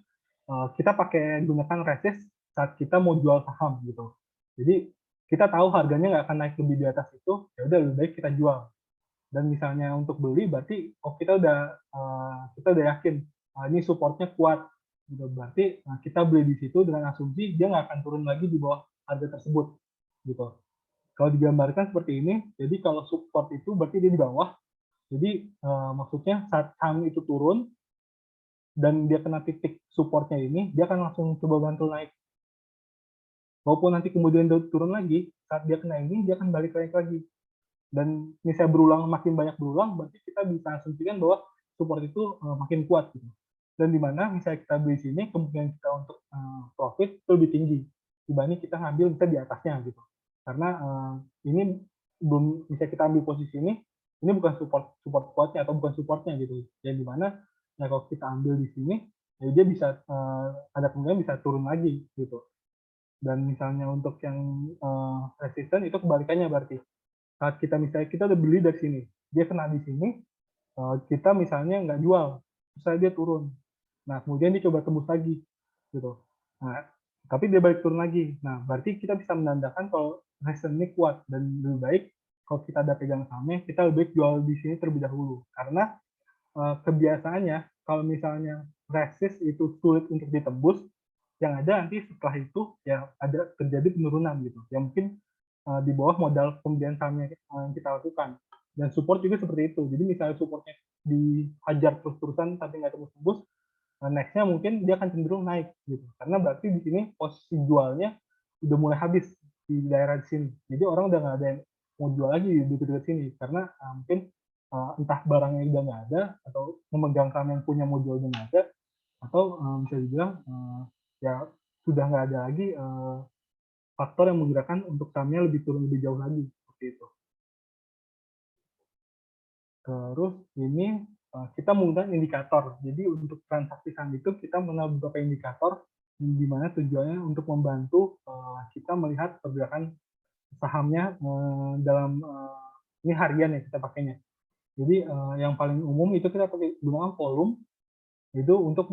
Speaker 8: kita pakai gunakan resist saat kita mau jual saham gitu. Jadi kita tahu harganya nggak akan naik lebih di atas itu, ya udah lebih baik kita jual. Dan misalnya untuk beli berarti kita udah yakin ini supportnya kuat, gitu. Berarti kita beli di situ dengan asumsi dia nggak akan turun lagi di bawah harga tersebut, gitu. Kalau digambarkan seperti ini, jadi kalau support itu berarti dia di bawah. Jadi maksudnya saat saham itu turun dan dia kena titik supportnya ini, dia akan langsung coba bantu naik. Walaupun nanti kemudian dia turun lagi, saat dia kena ini, dia akan balik naik lagi. Dan misalnya makin banyak berulang, berarti kita bisa asumsikan bahwa support itu makin kuat. Gitu. Dan di mana misalnya kita beli sini, kemungkinan kita untuk profit itu lebih tinggi dibanding kita ngambil misalnya di atasnya. Gitu. Karena ini belum bisa kita ambil posisi ini bukan support kuatnya atau bukan supportnya gitu. Yang di mana ya kalau kita ambil di sini, ya dia bisa ada kemungkinan bisa turun lagi gitu. Dan misalnya untuk yang resisten itu kebalikannya berarti saat kita udah beli dari sini, dia kena di sini, kita misalnya nggak jual, misalnya dia turun, nah kemudian dia coba tembus lagi, gitu. Nah, tapi dia balik turun lagi, nah berarti kita bisa menandakan kalau resisten ini kuat dan lebih baik kalau kita ada pegang sahamnya, kita lebih baik jual di sini terlebih dahulu, karena kebiasaannya kalau misalnya resist itu sulit untuk ditembus, yang ada nanti setelah itu ya ada terjadi penurunan gitu. Ya mungkin di bawah modal pembelian sahamnya yang kita lakukan. Dan support juga seperti itu. Jadi misalnya supportnya dihajar terus-terusan tapi nggak tembus-tembus, next-nya mungkin dia akan cenderung naik gitu. Karena berarti di sini posisi jualnya udah mulai habis di daerah sini. Jadi orang udah nggak ada yang mau jual lagi di dekat sini karena mungkin entah barangnya udah nggak ada atau memegang saham yang punya mau jual udah nggak ada atau bisa dibilang ya sudah nggak ada lagi faktor yang menggerakkan untuk sahamnya lebih turun lebih jauh lagi seperti itu. Terus ini kita menggunakan indikator. Jadi untuk transaksi saham itu kita mengenal beberapa indikator di mana tujuannya untuk membantu kita melihat pergerakan sahamnya dalam ini harian ya kita pakainya. Jadi yang paling umum itu kita pakai gunakan volume. Itu untuk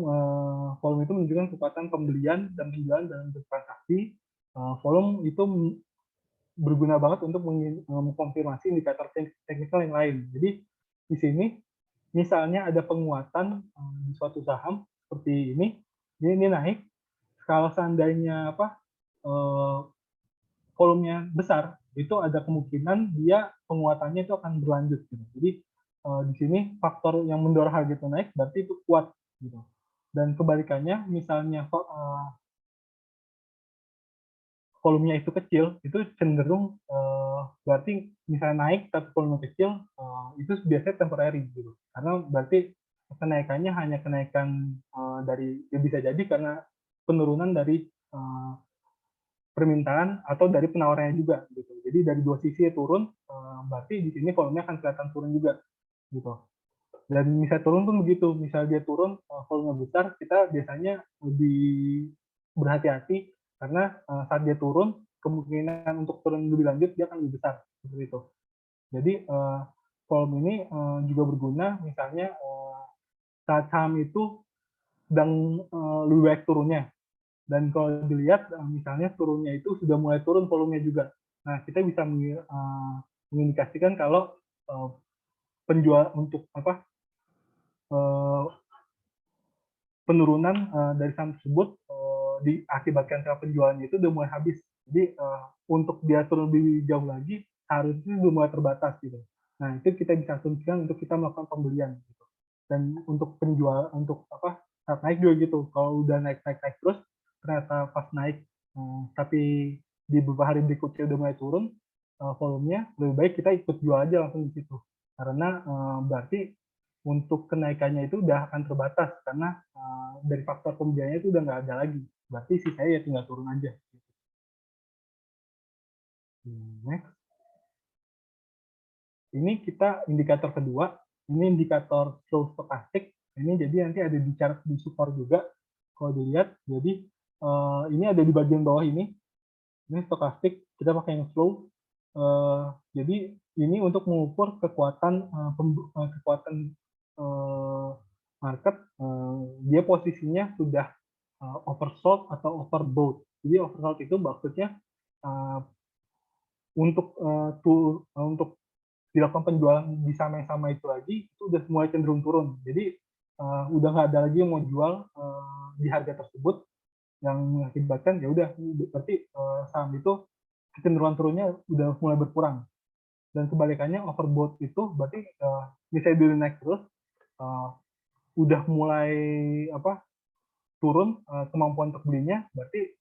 Speaker 8: volume itu menunjukkan kekuatan pembelian dan penjualan dalam transaksi. Volume itu berguna banget untuk mengkonfirmasi indikator teknikal yang lain. Jadi di sini misalnya ada penguatan di suatu saham seperti ini naik. Kalau seandainya volumenya besar, itu ada kemungkinan dia penguatannya itu akan berlanjut. Gitu. Jadi di sini faktor yang mendorong harga itu naik berarti itu kuat. Gitu. Dan kebalikannya, misalnya volumenya itu kecil, itu cenderung berarti misalnya naik tapi volume kecil, itu biasanya temporary gitu. Karena berarti kenaikannya hanya kenaikan dari ya bisa jadi karena penurunan dari permintaan atau dari penawarannya juga gitu. Jadi dari dua sisi turun, berarti di sini volumenya akan kelihatan turun juga gitu. Dan misal turun pun begitu, misal dia turun volume besar, kita biasanya lebih berhati-hati karena saat dia turun, kemungkinan untuk turun lebih lanjut dia akan lebih besar seperti itu. Jadi volume ini juga berguna, misalnya saat saham itu sedang lebih baik turunnya, dan kalau dilihat misalnya turunnya itu sudah mulai turun volumenya juga. Nah kita bisa mengindikasikan kalau penjual untuk penurunan dari saham tersebut diakibatkan karena penjualannya itu udah mulai habis. Jadi untuk dia turun lebih jauh lagi harusnya udah mulai terbatas gitu. Nah itu kita bisa asumsikan untuk kita melakukan pembelian gitu. Dan untuk penjual untuk saat naik juga gitu. Kalau udah naik terus ternyata pas naik tapi di beberapa hari berikutnya udah mulai turun volumenya, lebih baik kita ikut jual aja langsung di situ. Karena berarti untuk kenaikannya itu udah akan terbatas karena dari faktor pembeliannya itu udah nggak ada lagi. Berarti sisanya ya tinggal turun aja. Next. Ini kita indikator kedua. Ini indikator slow stochastic. Ini jadi nanti ada di chart di support juga. Kalau dilihat, jadi ini ada di bagian bawah ini. Ini stochastic. Kita pakai yang slow. Jadi ini untuk mengukur kekuatan market, dia posisinya sudah oversold atau overbought. Jadi oversold itu maksudnya untuk dilakukan penjualan di saham yang sama itu lagi itu udah mulai cenderung turun. Jadi udah nggak ada lagi yang mau jual di harga tersebut yang mengakibatkan ya udah berarti saham itu kecenderungan turunnya udah mulai berkurang. Dan kebalikannya overbought itu berarti misalnya dulu naik terus udah mulai turun kemampuan untuk belinya, berarti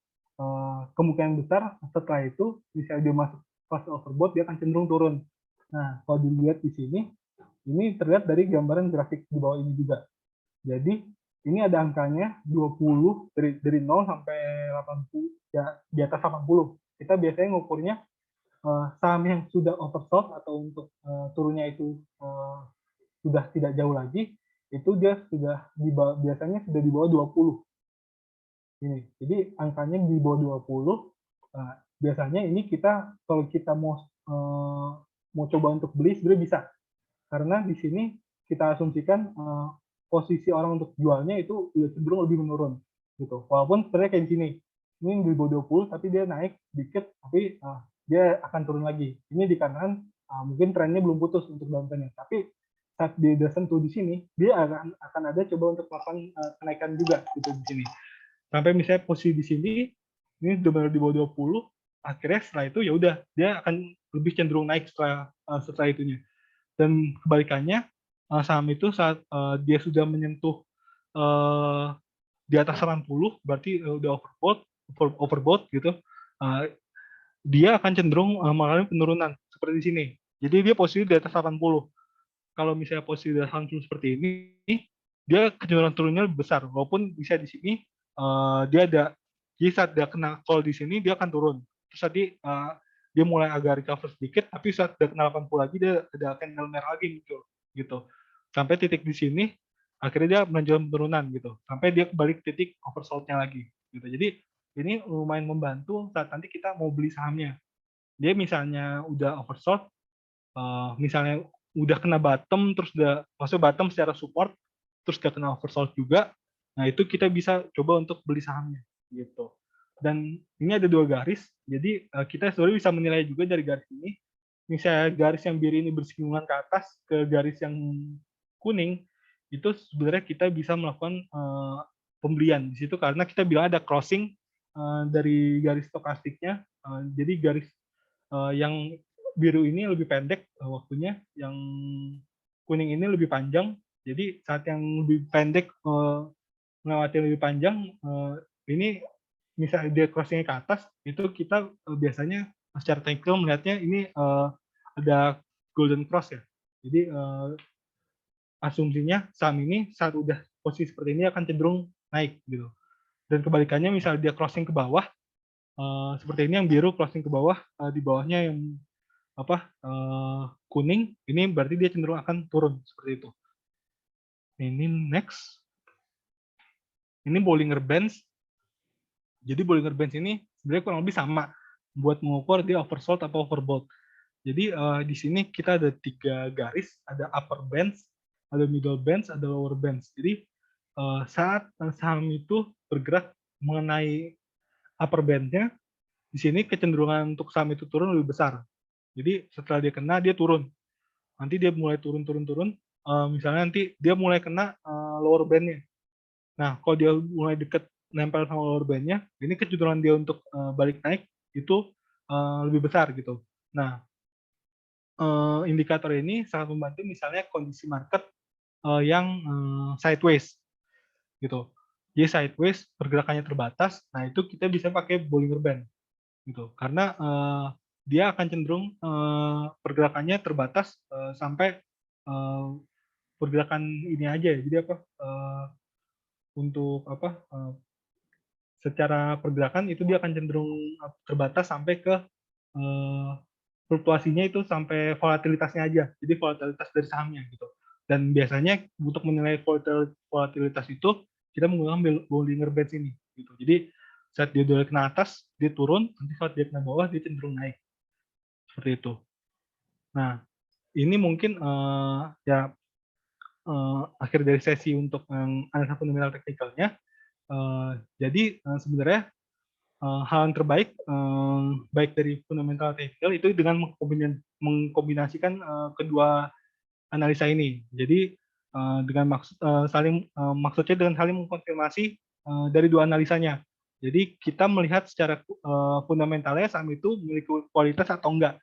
Speaker 8: kemungkinan besar setelah itu misalnya dia masuk fase overbought dia akan cenderung turun. Nah kalau dilihat di sini ini terlihat dari gambaran grafik di bawah ini juga. Jadi ini ada angkanya 20 dari 0 sampai 80 ya di atas 80. Kita biasanya ngukurnya saham yang sudah oversold atau untuk turunnya itu sudah tidak jauh lagi, itu dia sudah biasanya sudah di bawah 20. Ini. Jadi angkanya di bawah 20. Biasanya ini kita kalau kita mau coba untuk beli sebenarnya bisa. Karena di sini kita asumsikan posisi orang untuk jualnya itu udah cenderung lebih menurun gitu. Walaupun sebenarnya kayak gini. Ini di bawah 20 tapi dia naik dikit tapi dia akan turun lagi. Ini dikarenakan mungkin trennya belum putus untuk downtrendnya. Tapi saat dia udah sentuh di sini, dia akan ada coba untuk melakukan kenaikan juga gitu di sini. Sampai misalnya posisi di sini, ini udah di bawah 20, akhirnya setelah itu ya udah dia akan lebih cenderung naik setelah itunya. Dan kebalikannya, saham itu saat, dia sudah menyentuh, eee, di atas 80 berarti, udah overbought gitu, dia akan cenderung, mengalami penurunan seperti di sini. Jadi dia posisi di atas 80. Kalau misalnya posisi di atas 80 seperti ini, dia kecenderungan turunnya lebih besar, walaupun bisa di sini, dia ada jadi saat dia kena call di sini dia akan turun. Terus tadi, dia mulai agak recover sedikit, tapi saat udah kena 80 lagi dia ada candle merah lagi muncul, gitu. Sampai titik di sini, akhirnya dia melanjutkan penurunan gitu, sampai dia kembali ke titik oversold-nya lagi, gitu. Jadi, ini lumayan membantu saat nanti kita mau beli sahamnya. Dia misalnya udah oversold, misalnya udah kena bottom, terus udah maksudnya bottom secara support, terus udah kena oversold juga, nah itu kita bisa coba untuk beli sahamnya, gitu. Dan ini ada 2 garis, jadi, kita sebenarnya bisa menilai juga dari garis ini, misalnya garis yang biru ini bersinggungan ke atas ke garis yang kuning, itu sebenarnya kita bisa melakukan, pembelian di situ karena kita bilang ada crossing, dari garis stokastiknya, jadi garis, yang biru ini lebih pendek, waktunya, yang kuning ini lebih panjang. Jadi saat yang lebih pendek, melewati lebih panjang, ini misalnya dia crossing-nya ke atas, itu kita, biasanya secara teknikal melihatnya ini, ada golden cross ya. Jadi, asumsinya saham ini saat udah posisi seperti ini akan cenderung naik gitu. Dan kebalikannya misalnya dia crossing ke bawah, seperti ini yang biru crossing ke bawah, di bawahnya yang kuning, ini berarti dia cenderung akan turun seperti itu. Ini next. Ini Bollinger Bands. Jadi Bollinger Bands ini sebenarnya kurang lebih sama buat mengukur dia oversold atau overbought. Jadi, di sini kita ada 3 garis, ada upper bands, ada middle bands, ada lower bands. Jadi, saat, saham itu bergerak mengenai upper band-nya, di sini kecenderungan untuk saham itu turun lebih besar. Jadi setelah dia kena, dia turun. Nanti dia mulai turun, misalnya nanti dia mulai kena, lower band-nya. Nah, kalau dia mulai deket nempel sama lower band-nya, ini kecenderungan dia untuk, balik naik itu, lebih besar gitu. Nah, indikator ini sangat membantu misalnya kondisi market, yang, sideways gitu. Jadi sideways, pergerakannya terbatas, nah itu kita bisa pakai Bollinger Band gitu. Karena, dia akan cenderung, pergerakannya terbatas, sampai, pergerakan ini aja ya, jadi untuk secara pergerakan itu dia akan cenderung, terbatas sampai ke, fluktuasinya itu sampai volatilitasnya aja, jadi volatilitas dari sahamnya gitu. Dan biasanya untuk menilai volatilitas itu, kita menggunakan Bollinger Bands ini gitu. Jadi saat dia udah kena atas, dia turun, nanti saat dia kena bawah, dia cenderung naik. Seperti itu. Nah, ini mungkin, ya, akhir dari sesi untuk yang analisa fundamental teknikalnya. Jadi, sebenarnya, hal yang terbaik, baik dari fundamental teknikal itu dengan mengkombinasikan, kedua analisa ini. Jadi, dengan maksudnya dengan saling mengkonfirmasi, dari 2 analisanya. Jadi kita melihat secara, fundamentalnya saham itu memiliki kualitas atau enggak,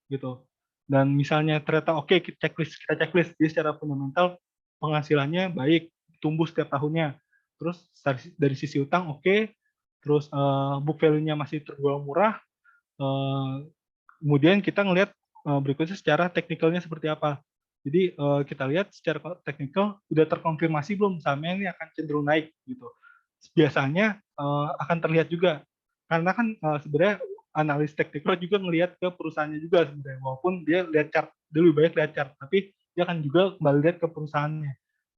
Speaker 8: gitu. Dan misalnya ternyata oke, kita checklist, dia secara fundamental penghasilannya baik, tumbuh setiap tahunnya. Terus dari sisi utang oke, terus, book value-nya masih tergolong murah, kemudian kita ngelihat, berikutnya secara teknikalnya seperti apa. Jadi, kita lihat secara teknikal udah terkonfirmasi belum sahamnya ini akan cenderung naik gitu. Biasanya, akan terlihat juga, karena kan, sebenarnya analis teknikal juga ngelihat ke perusahaannya juga sebenarnya, walaupun dia lihat chart, dia lebih banyak lihat chart, tapi dia akan juga kembali lihat ke perusahaannya.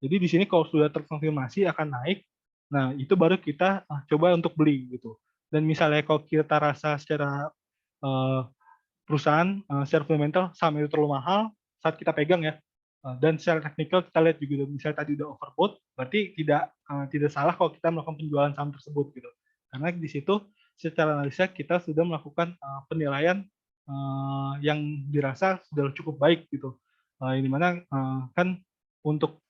Speaker 8: Jadi di sini kalau sudah terkonfirmasi akan naik, nah itu baru kita, coba untuk beli gitu. Dan misalnya kalau kita rasa secara, perusahaan, secara fundamental saham itu terlalu mahal, saat kita pegang ya, dan secara teknikal kita lihat juga misalnya tadi udah overbought, berarti tidak salah kalau kita melakukan penjualan saham tersebut gitu. Karena di situ secara analisa kita sudah melakukan, penilaian, yang dirasa sudah cukup baik gitu. Yang di mana, kan untuk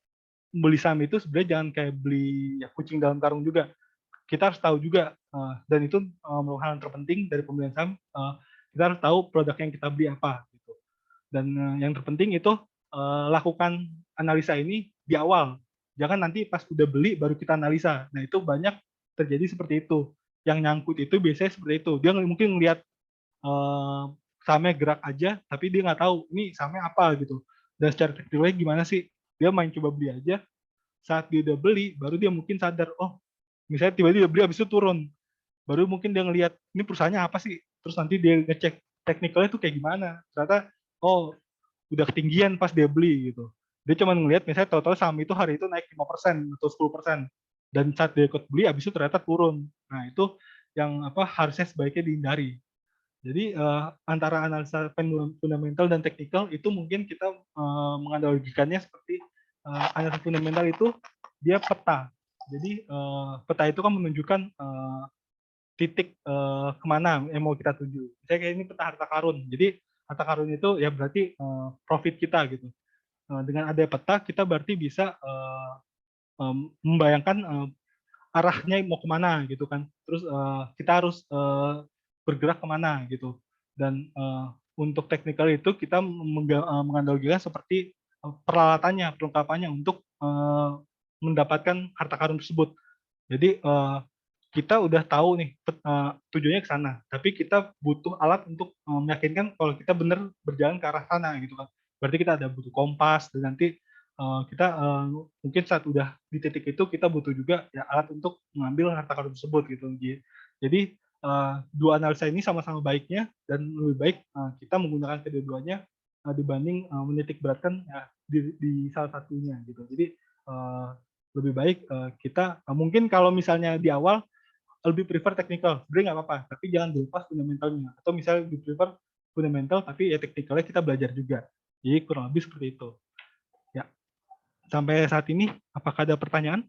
Speaker 8: beli saham itu sebenarnya jangan kayak beli ya kucing dalam karung juga. kita harus tahu juga, dan itu merupakan hal yang terpenting dari pembelian saham, kita harus tahu produk yang kita beli apa gitu. Dan yang terpenting itu lakukan analisa ini di awal. Jangan nanti pas udah beli baru kita analisa. Nah itu banyak terjadi seperti itu. Yang nyangkut itu biasanya seperti itu. Dia mungkin ngelihat sahamnya gerak aja, tapi dia nggak tahu ini sahamnya apa gitu. Dan secara tekniknya gimana sih? Dia main coba beli aja. Saat dia udah beli, baru dia mungkin sadar, oh misalnya tiba-tiba dia beli habis itu turun. Baru mungkin dia ngelihat ini perusahaannya apa sih? Terus nanti dia ngecek teknikalnya itu kayak gimana. Ternyata oh udah ketinggian pas dia beli gitu. Dia cuma ngelihat misalnya tahu-tahu saham itu hari itu naik 5% atau 10%. Dan saat dia ikut beli habis itu ternyata turun. Nah, itu yang harusnya sebaiknya dihindari. Jadi antara analisa fundamental dan teknikal itu mungkin kita menganalogikannya seperti analisa fundamental itu dia peta. Jadi peta itu kan menunjukkan titik kemana yang mau kita tuju. Misalnya kayak ini peta harta karun. Jadi harta karun itu ya berarti profit kita gitu. Dengan ada peta kita berarti bisa membayangkan arahnya mau kemana gitu kan. Terus kita harus bergerak kemana gitu. Dan untuk teknikal itu kita menganalogikan seperti peralatannya, perlengkapannya untuk mendapatkan harta karun tersebut. Jadi kita udah tahu nih tujuannya ke sana, tapi kita butuh alat untuk meyakinkan kalau kita benar berjalan ke arah sana gitu kan. Berarti kita ada butuh kompas dan nanti kita mungkin saat udah di titik itu kita butuh juga ya alat untuk mengambil harta karun tersebut gitu. Jadi dua analisa ini sama-sama baiknya dan lebih baik kita menggunakan kedua-duanya dibanding menitik beratkan ya, di salah satunya gitu. Jadi lebih baik kita mungkin kalau misalnya di awal lebih prefer teknikal, sebenarnya nggak apa-apa, tapi jangan dilepas fundamentalnya. Atau misalnya lebih prefer fundamental, tapi ya teknikalnya kita belajar juga. Jadi kurang lebih seperti itu. Ya, sampai saat ini apakah ada pertanyaan?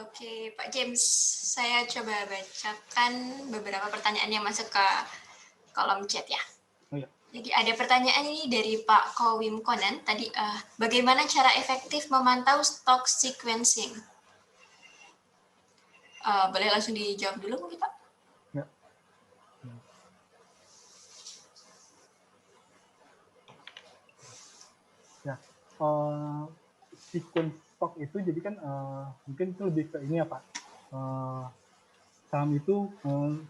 Speaker 7: Oke, Pak James, saya coba bacakan beberapa pertanyaan yang masuk ke kolom chat ya.
Speaker 8: Oh, ya.
Speaker 7: Jadi ada pertanyaan ini dari Pak Kowim Konan. Tadi, bagaimana cara efektif memantau stock sequencing? Boleh langsung dijawab dulu mungkin Pak?
Speaker 8: Ya. Ya. Sequence stock itu jadi kan mungkin itu lebih ke ini ya Pak. Saham itu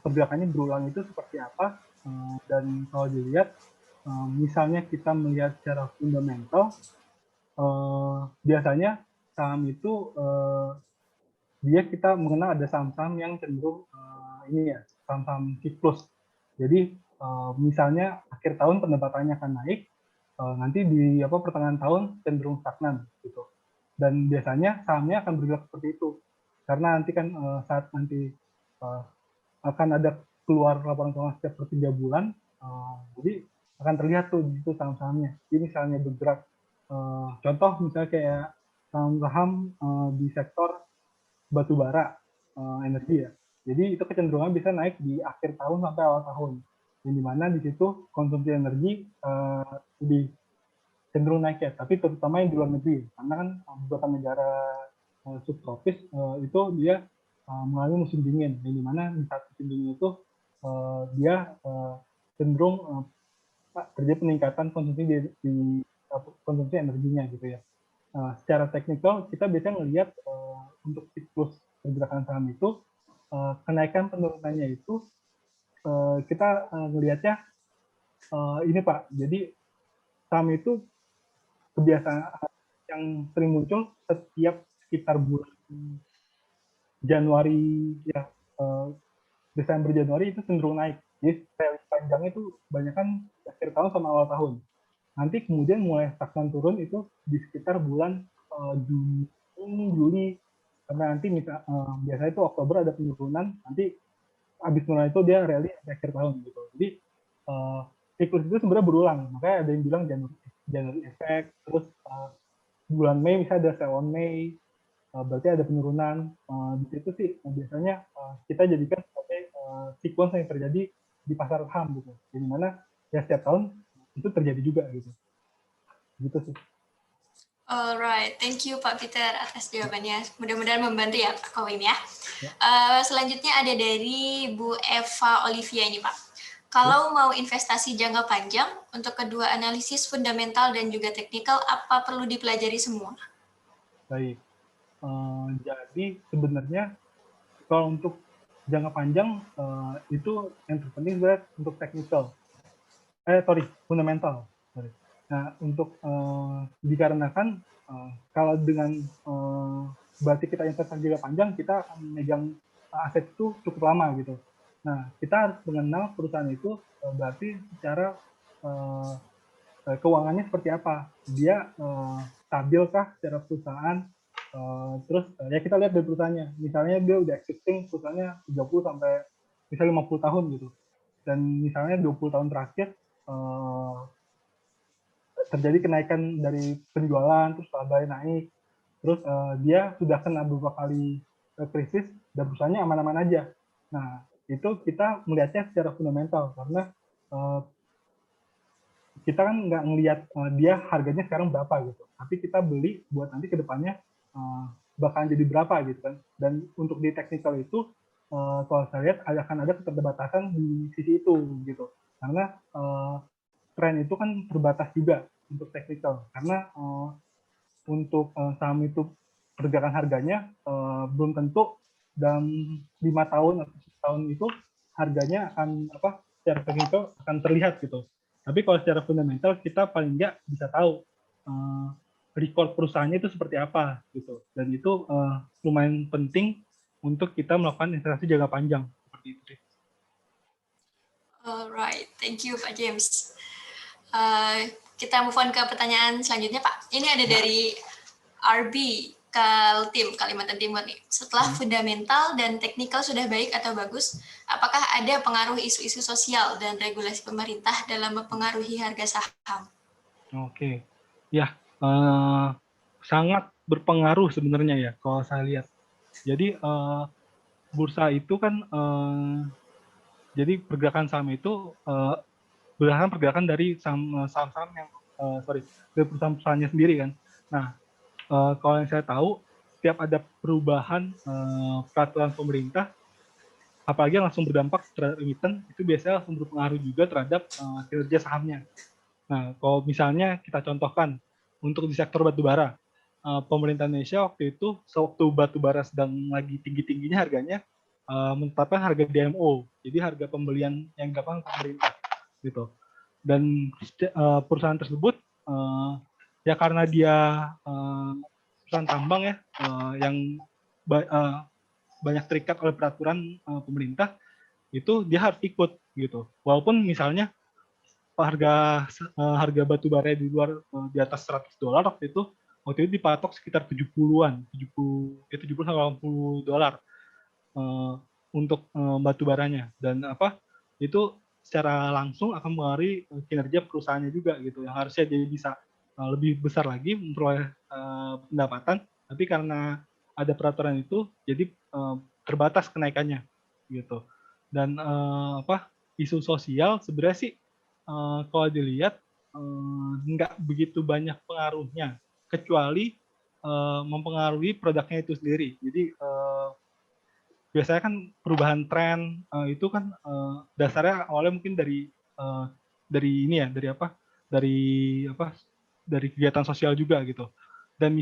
Speaker 8: pergerakannya berulang itu seperti apa? Dan kalau dilihat misalnya kita melihat secara fundamental, biasanya saham itu dia kita mengenal ada saham-saham yang cenderung ini ya saham-saham siklus. Jadi misalnya akhir tahun pendapatannya akan naik, nanti di pertengahan tahun cenderung stagnan gitu. Dan biasanya sahamnya akan bergerak seperti itu karena nanti kan saat nanti akan ada keluar laporan keuangan setiap per 3 bulan, jadi akan terlihat tuh di situ saham-sahamnya. Jadi misalnya bergerak, contoh misalnya kayak saham-saham di sektor batu bara, energi ya. Jadi itu kecenderungan bisa naik di akhir tahun sampai awal tahun. Yang dimana di situ konsumsi energi lebih cenderung naik ya, tapi terutama yang di luar negeri. Karena kan beberapa negara subtropis itu dia mengalami musim dingin, yang dimana di saat musim dingin itu dia cenderung terjadi peningkatan konsumsi di konsumsi energinya gitu ya. Secara teknikal kita biasanya melihat untuk siklus pergerakan saham itu kenaikan penurunannya itu kita melihatnya ini Pak. Jadi saham itu kebiasaan yang sering muncul setiap sekitar bulan Januari ya Desember Januari itu cenderung naik. Jadi rally panjangnya itu kebanyakan akhir tahun sama awal tahun. Nanti kemudian mulai stagnan turun itu di sekitar bulan Juni, Juli, karena nanti biasanya itu Oktober ada penurunan, nanti habis mulai itu dia rally di akhir tahun gitu. Jadi siklus itu sebenarnya berulang. Makanya ada yang bilang Januari effect, terus bulan Mei misalnya ada sell on May, berarti ada penurunan. Di situ sih biasanya kita jadikan sebagai sequence yang terjadi di pasar saham gitu. Di mana ya setiap tahun itu terjadi juga gitu. Gitu sih.
Speaker 7: Alright, thank you Pak Peter atas jawabannya. Mudah-mudahan membantu ya Pak Kowim ya. Selanjutnya ada dari Bu Eva Olivia ini Pak. Kalau mau investasi jangka panjang, untuk kedua analisis fundamental dan juga teknikal, apa perlu dipelajari semua?
Speaker 8: Baik. Jadi sebenarnya kalau untuk jangka panjang itu yang terpenting sebenarnya untuk teknikal. Fundamental. Sorry. Nah, untuk dikarenakan kalau dengan berarti kita investasi jangka panjang, kita akan memegang aset itu cukup lama gitu. Nah, kita harus mengenal perusahaan itu berarti secara keuangannya seperti apa. Dia stabilkah secara perusahaan? Terus ya kita lihat dari perusahaannya. Misalnya dia udah existing perusahaannya 30 sampai misalnya 50 tahun gitu. Dan misalnya 20 tahun terakhir terjadi kenaikan dari penjualan, terus labanya naik, terus dia sudah kena beberapa kali krisis dan perusahaannya aman-aman aja. Nah, itu kita melihatnya secara fundamental karena kita kan nggak ngelihat dia harganya sekarang berapa gitu, tapi kita beli buat nanti ke depannya bakalan jadi berapa gitu kan. Dan untuk di teknikal itu kalau saya lihat akan ada keterbatasan di sisi itu gitu, karena tren itu kan terbatas juga untuk teknikal, karena untuk saham itu pergerakan harganya belum tentu dalam 5 tahun atau 10 tahun itu harganya akan secara teknikal akan terlihat gitu. Tapi kalau secara fundamental kita paling nggak bisa tahu record perusahaannya itu seperti apa gitu, dan itu lumayan penting untuk kita melakukan investasi jangka panjang seperti itu.
Speaker 7: Alright, thank you Pak James. Kita move on ke pertanyaan selanjutnya Pak. Ini ada dari RB Kaltim Kalimantan Timur nih. Setelah fundamental dan teknikal sudah baik atau bagus, apakah ada pengaruh isu-isu sosial dan regulasi pemerintah dalam mempengaruhi harga saham?
Speaker 8: Oke, ya sangat berpengaruh sebenarnya ya kalau saya lihat. Jadi bursa itu kan jadi pergerakan saham itu berdasarkan pergerakan dari saham-saham yang dari perusahaan-perusahaannya sendiri kan. Nah, kalau yang saya tahu, setiap ada perubahan peraturan pemerintah, apalagi yang langsung berdampak terhadap emiten, itu biasanya langsung berpengaruh juga terhadap kinerja sahamnya. Nah, kalau misalnya kita contohkan untuk di sektor batubara, pemerintah Indonesia waktu itu, sewaktu batubara sedang lagi tinggi-tingginya harganya, menetapkan harga DMO, jadi harga pembelian yang dilakukan pemerintah gitu. Dan perusahaan tersebut ya karena dia perusahaan tambang ya yang banyak terikat oleh peraturan pemerintah, itu dia harus ikut gitu. Walaupun misalnya harga batu bara di luar di atas $100 waktu itu dipatok sekitar 70-an, 70 sampai $80 untuk batu baranya, dan itu secara langsung akan mempengaruhi kinerja perusahaannya juga gitu, yang harusnya jadi bisa lebih besar lagi memperoleh pendapatan, tapi karena ada peraturan itu jadi terbatas kenaikannya gitu. Dan isu sosial sebenarnya sih kalau dilihat nggak begitu banyak pengaruhnya, kecuali mempengaruhi produknya itu sendiri. Jadi biasanya kan perubahan tren itu kan dasarnya awalnya mungkin dari ini ya, dari kegiatan sosial juga gitu. Dan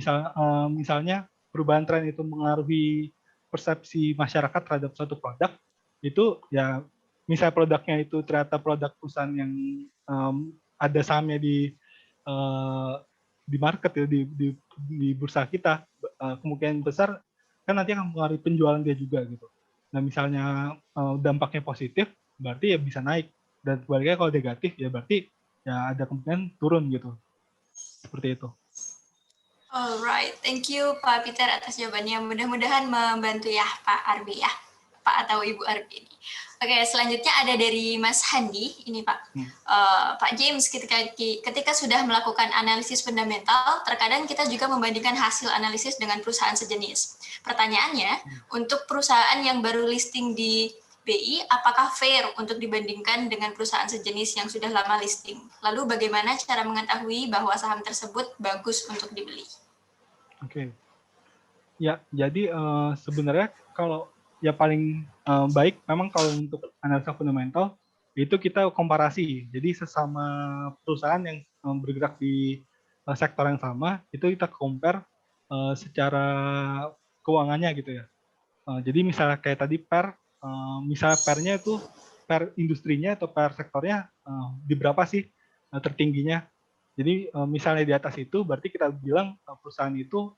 Speaker 8: misalnya perubahan tren itu mengaruhi persepsi masyarakat terhadap suatu produk, itu ya misalnya produknya itu ternyata produk perusahaan yang ada sahamnya di market ya, di bursa kita, kemungkinan besar kan nanti akan mempengaruhi penjualan dia juga gitu. Nah, misalnya dampaknya positif, berarti ya bisa naik. Dan sebaliknya kalau negatif, ya berarti ya ada kemungkinan turun gitu. Seperti itu.
Speaker 7: Alright, thank you Pak Peter atas jawabannya. Mudah-mudahan membantu ya Pak Arbi ya, Pak atau Ibu Arbi ini. Oke, selanjutnya ada dari Mas Handi, ini Pak. Pak James, ketika sudah melakukan analisis fundamental, terkadang kita juga membandingkan hasil analisis dengan perusahaan sejenis. Pertanyaannya, untuk perusahaan yang baru listing di BI apakah fair untuk dibandingkan dengan perusahaan sejenis yang sudah lama listing? Lalu bagaimana cara mengetahui bahwa saham tersebut bagus untuk dibeli?
Speaker 8: Oke. Ya, jadi sebenarnya kalau ya paling baik memang kalau untuk analisa fundamental itu kita komparasi. Jadi sesama perusahaan yang bergerak di sektor yang sama itu kita compare secara keuangannya gitu ya. Jadi misalnya kayak tadi misalnya pernya itu per industrinya atau per sektornya di berapa sih tertingginya. Jadi misalnya di atas itu berarti kita bilang perusahaan itu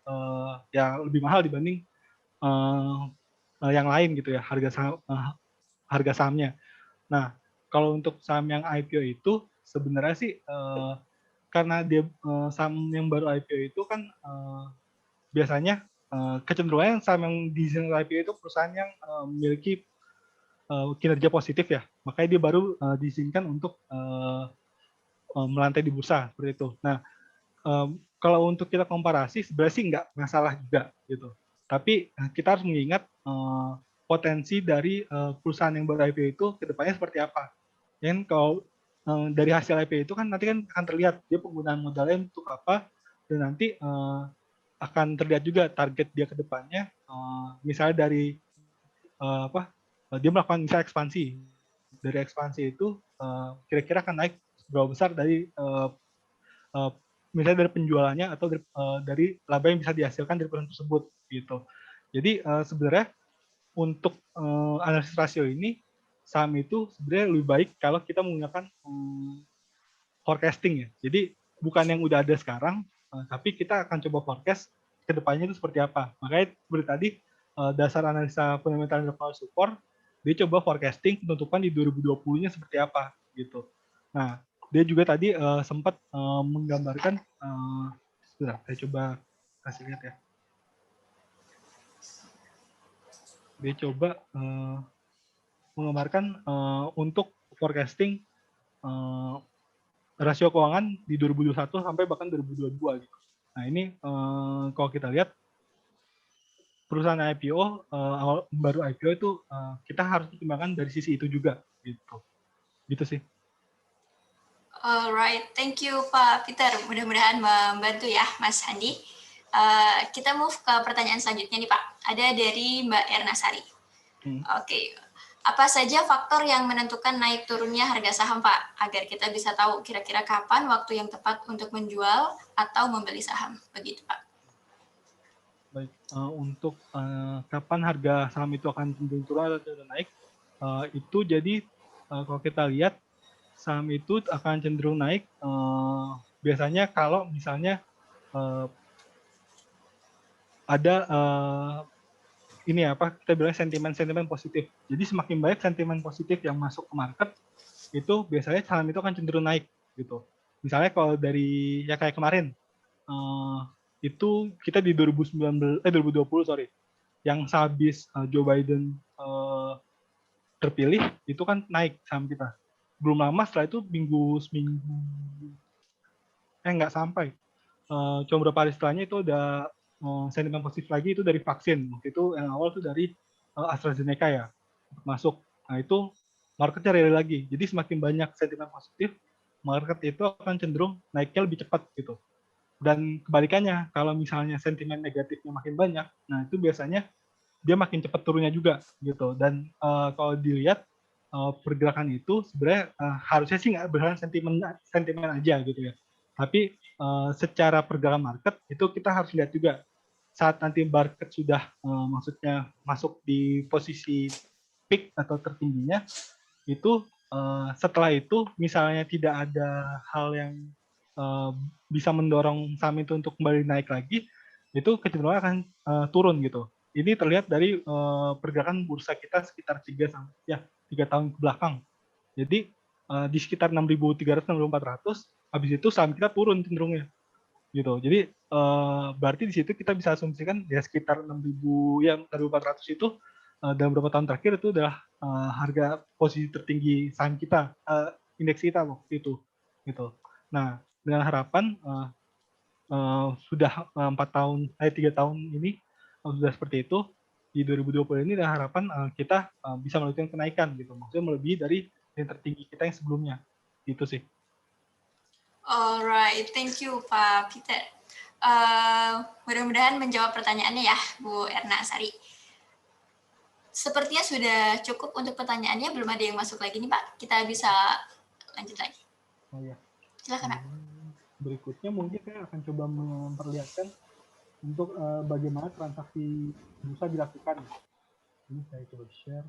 Speaker 8: ya lebih mahal dibanding yang lain gitu ya harga sahamnya. Nah kalau untuk saham yang IPO itu sebenarnya sih karena dia saham yang baru IPO itu kan biasanya kecenderungan saham yang diizinkan IPO itu perusahaan yang memiliki kinerja positif ya, makanya dia baru diizinkan untuk melantai di bursa seperti itu. Nah, kalau untuk kita komparasi sebenarnya sih nggak masalah juga gitu. Tapi kita harus mengingat potensi dari perusahaan yang baru IPO itu kedepannya seperti apa. Dan kalau dari hasil IPO itu kan nanti kan akan terlihat dia penggunaan modalnya untuk apa, dan nanti akan terlihat juga target dia kedepannya. Misalnya dari dia melakukan misalnya ekspansi. Dari ekspansi itu kira-kira akan naik berapa besar dari misalnya dari penjualannya atau dari laba yang bisa dihasilkan dari perusahaan tersebut gitu. Jadi sebenarnya untuk analisis rasio ini saham itu sebenarnya lebih baik kalau kita menggunakan forecasting ya. Jadi bukan yang udah ada sekarang, tapi kita akan coba forecast ke depannya itu seperti apa. Makanya seperti tadi dasar analisa fundamental dan local support, dia coba forecasting penutupan di 2020-nya seperti apa gitu. Nah, dia juga tadi sempat menggambarkan, sebentar, saya coba kasih lihat ya. Dia coba menggambarkan untuk forecasting rasio keuangan di 2021 sampai bahkan 2022 gitu. Nah ini kalau kita lihat perusahaan IPO baru IPO itu kita harus pertimbangkan dari sisi itu juga gitu sih.
Speaker 7: Alright, thank you Pak Peter. Mudah-mudahan membantu ya Mas Handi. Kita move ke pertanyaan selanjutnya nih Pak. Ada dari Mbak Ernasari. Oke. Apa saja faktor yang menentukan naik turunnya harga saham Pak? Agar kita bisa tahu kira-kira kapan waktu yang tepat untuk menjual atau membeli saham. Begitu Pak.
Speaker 8: Baik, untuk kapan harga saham itu akan cenderung turun atau naik, itu jadi kalau kita lihat saham itu akan cenderung naik biasanya kalau misalnya ada ini apa kita bilang sentimen positif. Jadi semakin banyak sentimen positif yang masuk ke market, itu biasanya saham itu akan cenderung naik gitu. Misalnya kalau dari ya kayak kemarin itu kita di 2020 yang sehabis Joe Biden terpilih itu kan naik saham kita. Belum lama setelah itu seminggu nggak sampai cuma beberapa hari setelahnya itu udah sentimen positif lagi itu dari vaksin. Waktu itu yang awal itu dari AstraZeneca ya masuk. Nah itu marketnya rally lagi. Jadi semakin banyak sentimen positif, market itu akan cenderung naiknya lebih cepat gitu. Dan kebalikannya, kalau misalnya sentimen negatifnya makin banyak, nah itu biasanya dia makin cepat turunnya juga gitu. Dan kalau dilihat pergerakan itu sebenarnya harusnya sih nggak berdasarkan sentimen aja gitu ya. Tapi secara pergerakan market itu kita harus lihat juga saat nanti market sudah maksudnya masuk di posisi peak atau tertingginya itu setelah itu misalnya tidak ada hal yang bisa mendorong saham itu untuk kembali naik lagi, itu kecenderungan akan turun gitu. Ini terlihat dari pergerakan bursa kita sekitar 3 tahun ke belakang. Jadi di sekitar 6.300 6.400 habis itu saham kita turun cenderungnya gitu. Jadi berarti di situ kita bisa asumsikan ya sekitar 6.400 itu dalam beberapa tahun terakhir itu adalah harga posisi tertinggi saham kita, indeks kita waktu itu gitu. Nah, dengan harapan sudah 3 tahun ini sudah seperti itu, di 2020 ini ada harapan kita bisa melakukan kenaikan gitu, maksudnya melebihi dari yang tertinggi kita yang sebelumnya. Gitu sih.
Speaker 7: Alright, thank you Pak Peter. Mudah-mudahan menjawab pertanyaannya ya, Bu Erna Sari. Sepertinya sudah cukup untuk pertanyaannya, belum ada yang masuk lagi nih Pak. Kita bisa lanjut lagi.
Speaker 8: Oh ya.
Speaker 7: Silakan Pak.
Speaker 8: Berikutnya mungkin saya akan coba memperlihatkan untuk bagaimana transaksi bursa dilakukan. Ini saya coba share.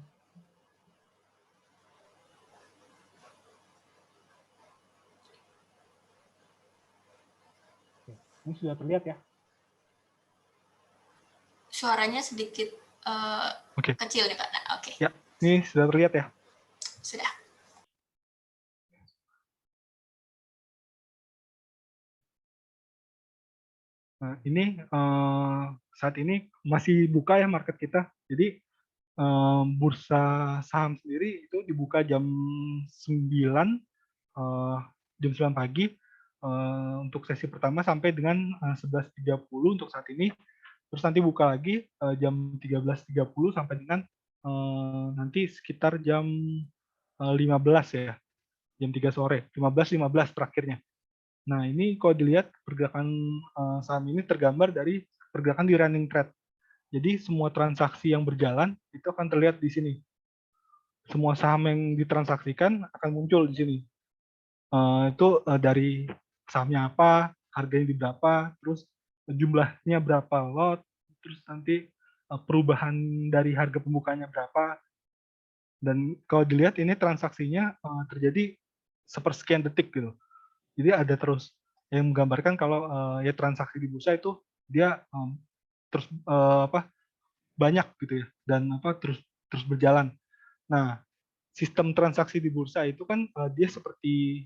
Speaker 8: Oke, ini sudah terlihat ya.
Speaker 7: Suaranya sedikit
Speaker 8: Oke.
Speaker 7: kecil nih Pak. Nah, oke.
Speaker 8: Ya, ini sudah terlihat ya.
Speaker 7: Sudah.
Speaker 8: Nah, ini saat ini masih buka ya market kita. Jadi bursa saham sendiri itu dibuka jam 9 pagi untuk sesi pertama sampai dengan 11.30 untuk saat ini. Terus nanti buka lagi jam 13.30 sampai dengan nanti sekitar jam 15 ya. Jam 3 sore, 15.15 terakhirnya. Nah, ini kalau dilihat pergerakan saham ini tergambar dari pergerakan di running trade. Jadi semua transaksi yang berjalan itu akan terlihat di sini. Semua saham yang ditransaksikan akan muncul di sini. Itu dari sahamnya apa, harganya di berapa, terus jumlahnya berapa lot, terus nanti perubahan dari harga pembukanya berapa. Dan kalau dilihat ini transaksinya terjadi sepersekian detik gitu. Jadi ada terus yang menggambarkan kalau ya transaksi di bursa itu dia terus banyak gitu ya, dan terus berjalan. Nah, sistem transaksi di bursa itu kan dia seperti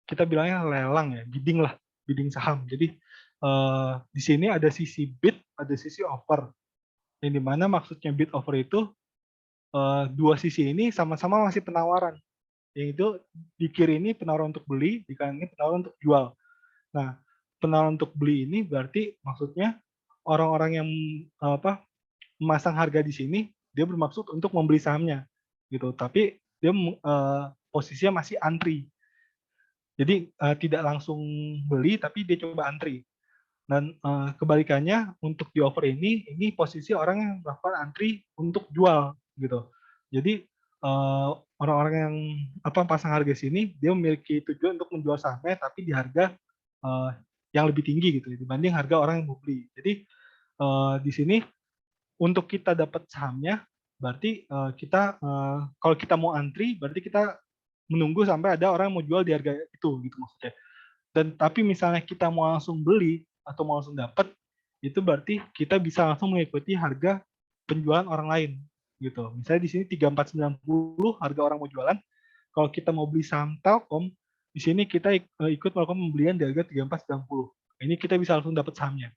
Speaker 8: kita bilangnya lelang ya, bidding saham. Jadi di sini ada sisi bid, ada sisi offer. Yang dimana maksudnya bid offer itu dua sisi ini sama-sama masih penawaran. Yang itu di kiri ini penawaran untuk beli, di kanan ini penawaran untuk jual. Nah, penawaran untuk beli ini berarti maksudnya orang-orang yang memasang harga di sini dia bermaksud untuk membeli sahamnya gitu, tapi dia posisinya masih antri. Jadi tidak langsung beli tapi dia coba antri. Dan kebalikannya untuk di offer ini posisi orang yang melakukan antri untuk jual gitu. Jadi orang-orang yang pasang harga sini dia memiliki tujuan untuk menjual sahamnya tapi di harga yang lebih tinggi gitu dibanding harga orang yang mau beli. Jadi di sini untuk kita dapat sahamnya berarti kita kalau kita mau antri berarti kita menunggu sampai ada orang yang mau jual di harga itu gitu maksudnya. Dan tapi misalnya kita mau langsung beli atau mau langsung dapat itu berarti kita bisa langsung mengikuti harga penjualan orang lain gitu. Misalnya di sini 3490 harga orang mau jualan. Kalau kita mau beli saham Telkom, di sini kita ikut melakukan pembelian di harga 3490. Ini kita bisa langsung dapat sahamnya.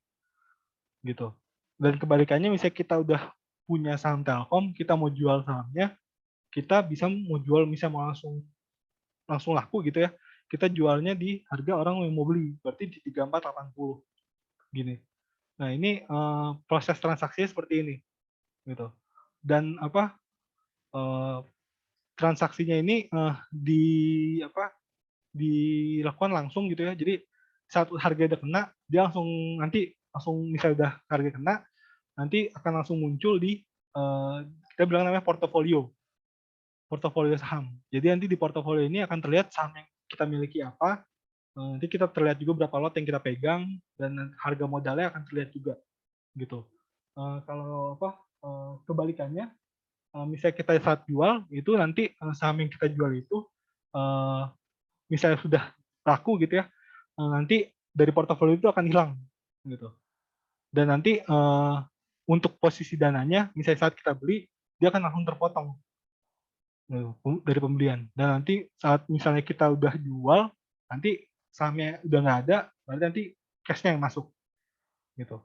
Speaker 8: Gitu. Dan kebalikannya misalnya kita udah punya saham Telkom, kita mau jual sahamnya, kita bisa mau jual misalnya mau langsung laku gitu ya. Kita jualnya di harga orang yang mau beli, berarti di 3480. Gini. Nah, ini proses transaksinya seperti ini. Gitu. Dan transaksinya ini dilakukan langsung gitu ya. Jadi saat harga udah kena, dia langsung misalnya udah harga kena, nanti akan langsung muncul di kita bilang namanya portofolio saham. Jadi nanti di portofolio ini akan terlihat saham yang kita miliki apa, nanti kita terlihat juga berapa lot yang kita pegang, dan harga modalnya akan terlihat juga gitu. Kalau kebalikannya, misalnya kita saat jual itu nanti saham yang kita jual itu misalnya sudah laku gitu ya, nanti dari portofolio itu akan hilang gitu. Dan nanti untuk posisi dananya misalnya saat kita beli dia akan langsung terpotong dari pembelian. Dan nanti saat misalnya kita udah jual, nanti sahamnya udah nggak ada, berarti nanti cash-nya yang masuk gitu.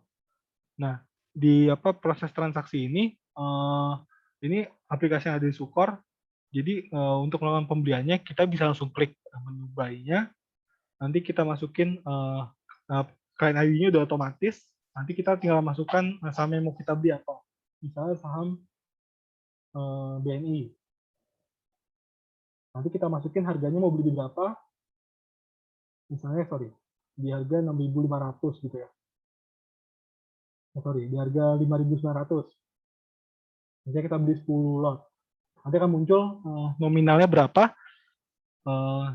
Speaker 8: Nah, di proses transaksi ini aplikasi yang ada di Sukor. Jadi untuk melakukan pembeliannya kita bisa langsung klik menu buy-nya. Nanti kita masukin client ID-nya udah otomatis. Nanti kita tinggal masukkan saham yang mau kita beli apa. misalnya saham BNI. Nanti kita masukin harganya mau beli di berapa, misalnya di harga 6.500 gitu ya. Di harga 5.900. Misalnya kita beli 10 lot. Nanti akan muncul nominalnya berapa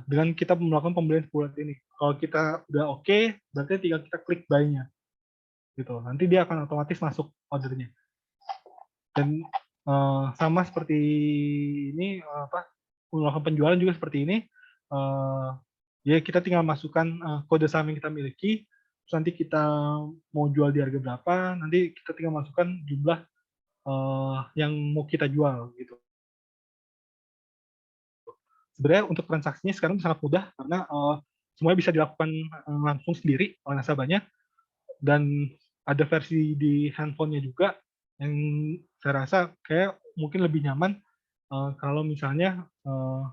Speaker 8: dengan kita melakukan pembelian 10 lot ini. Kalau kita udah oke, berarti tinggal kita klik buy-nya. Gitu. Nanti dia akan otomatis masuk ordernya. Dan sama seperti ini, melakukan penjualan juga seperti ini. Ya kita tinggal masukkan kode saham yang kita miliki, terus nanti kita mau jual di harga berapa, nanti kita tinggal masukkan jumlah yang mau kita jual gitu. Sebenarnya untuk transaksinya sekarang sangat mudah karena semuanya bisa dilakukan langsung sendiri oleh nasabahnya, dan ada versi di handphonenya juga yang saya rasa kayak mungkin lebih nyaman kalau misalnya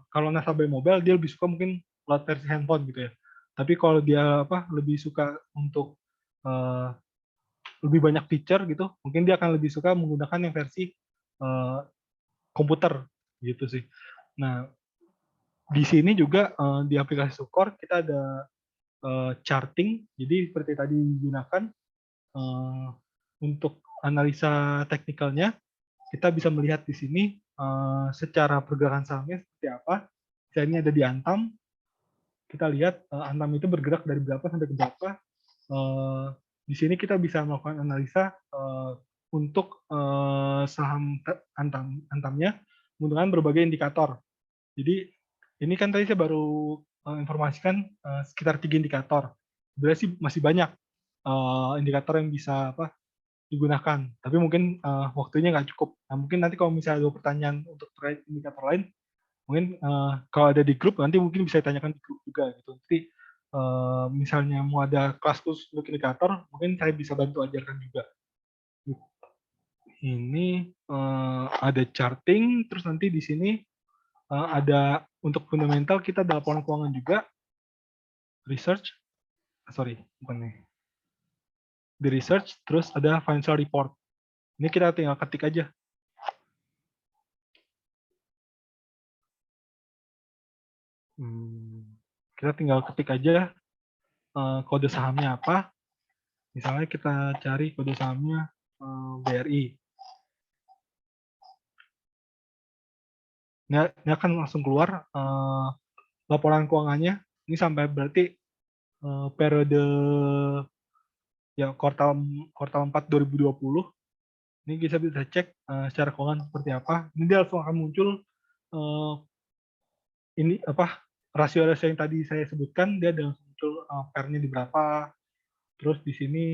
Speaker 8: kalau nasabah mobile dia lebih suka mungkin lewat versi handphone gitu ya. Tapi kalau dia lebih suka untuk lebih banyak feature gitu, mungkin dia akan lebih suka menggunakan yang versi komputer gitu sih. Nah, di sini juga di aplikasi Sukor kita ada charting, jadi seperti tadi digunakan untuk analisa teknikalnya, kita bisa melihat di sini secara pergerakan sahamnya seperti apa. Misalnya ini ada di Antam, kita lihat Antam itu bergerak dari berapa sampai ke berapa. Di sini kita bisa melakukan analisa untuk saham Antamnya menggunakan berbagai indikator. Jadi ini kan tadi saya baru informasikan sekitar 3 indikator. Sebenarnya sih masih banyak indikator yang bisa digunakan, tapi mungkin waktunya nggak cukup. Nah, mungkin nanti kalau misalnya ada pertanyaan untuk terkait indikator lain, mungkin kalau ada di grup nanti mungkin bisa ditanyakan di grup juga gitu. Nanti misalnya mau ada kelas khusus untuk indikator, mungkin saya bisa bantu ajarkan juga. Ini ada charting, terus nanti di sini ada untuk fundamental kita ada laporan keuangan juga, research, bukan nih. Di research, terus ada financial report. Ini kita tinggal ketik aja. Kita tinggal ketik aja kode sahamnya apa. Misalnya kita cari kode sahamnya BRI. Ini akan langsung keluar laporan keuangannya. Ini sampai berarti periode ya kuartal 4 2020. Ini kita bisa cek secara keuangan seperti apa. Ini dia langsung akan muncul ini rasio-rasio yang tadi saya sebutkan, dia ada langsung muncul pair-nya di berapa. Terus di sini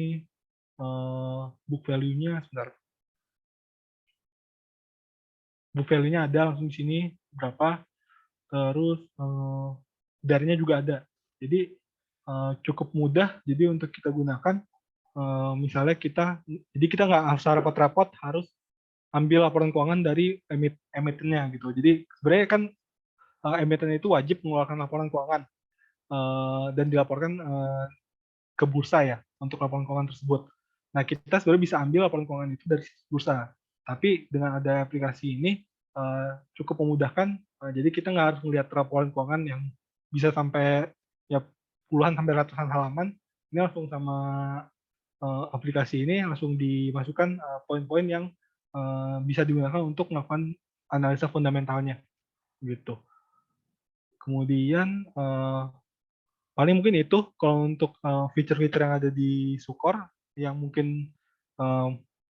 Speaker 8: book value-nya sebentar. Book value-nya ada langsung di sini berapa. Terus DAR-nya juga ada. Jadi cukup mudah. Jadi untuk kita gunakan misalnya kita nggak harus rapot-rapot, harus ambil laporan keuangan dari emitennya gitu. Jadi sebenarnya kan emiten itu wajib mengeluarkan laporan keuangan dan dilaporkan ke bursa ya untuk laporan keuangan tersebut. Nah, kita sebenarnya bisa ambil laporan keuangan itu dari bursa. Tapi dengan ada aplikasi ini cukup memudahkan. Jadi kita nggak harus melihat laporan keuangan yang bisa sampai ya puluhan sampai ratusan halaman. Ini langsung sama aplikasi ini langsung dimasukkan poin-poin yang bisa digunakan untuk melakukan analisa fundamentalnya gitu. Kemudian paling mungkin itu kalau untuk fitur-fitur yang ada di Sukor yang mungkin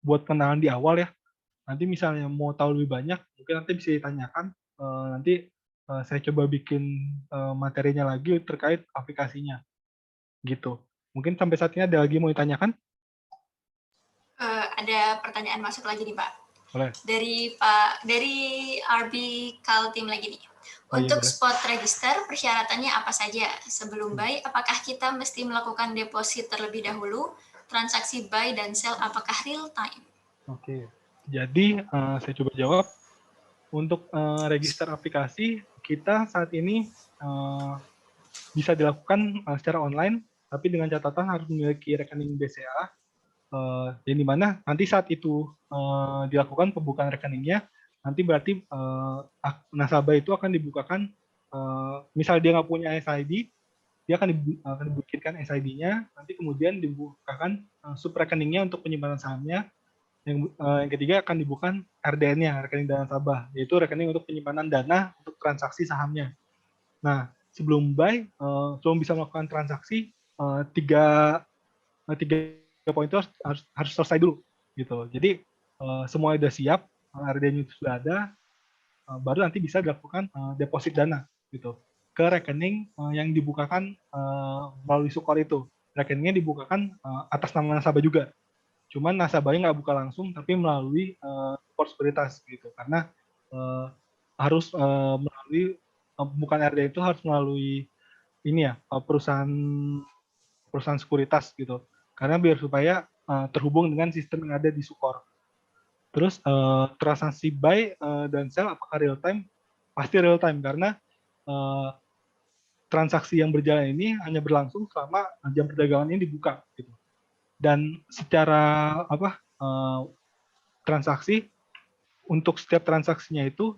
Speaker 8: buat kenalan di awal ya. Nanti misalnya mau tahu lebih banyak, mungkin nanti bisa ditanyakan. Nanti saya coba bikin materinya lagi terkait aplikasinya gitu. Mungkin sampai saat ini ada lagi mau ditanyakan?
Speaker 7: Ada pertanyaan masuk lagi nih Pak.
Speaker 8: Boleh.
Speaker 7: Dari RB Kaltim lagi nih. Untuk spot register persyaratannya apa saja? Sebelum buy, apakah kita mesti melakukan deposit terlebih dahulu? Transaksi buy dan sell apakah real time?
Speaker 8: Oke. Jadi saya coba jawab. Untuk register aplikasi kita saat ini bisa dilakukan secara online, tapi dengan catatan harus memiliki rekening BCA. yang dimana nanti saat itu dilakukan pembukaan rekeningnya, nanti berarti nasabah itu akan dibukakan, misal dia nggak punya SID, dia akan dibikinkan SID-nya, nanti kemudian dibukakan sub rekeningnya untuk penyimpanan sahamnya. Yang ketiga akan dibuka RDN-nya, rekening dana nasabah, yaitu rekening untuk penyimpanan dana untuk transaksi sahamnya. Nah, sebelum bisa melakukan transaksi, tiga poin itu harus selesai dulu, gitu. Jadi semua sudah siap, RDN itu sudah ada, baru nanti bisa dilakukan deposit dana, gitu, ke rekening yang dibukakan melalui Sukor itu. Rekeningnya dibukakan atas nama nasabah juga. Cuman nasabahnya nggak buka langsung, tapi melalui Sukor Sekuritas, gitu. Karena harus melalui bukan RDN itu harus melalui ini ya, perusahaan sekuritas, gitu. Karena biar supaya terhubung dengan sistem yang ada di Sukor. Terus transaksi buy dan sell apakah real time? Pasti real time, karena transaksi yang berjalan ini hanya berlangsung selama jam perdagangan ini dibuka, gitu. Dan secara transaksi, untuk setiap transaksinya itu,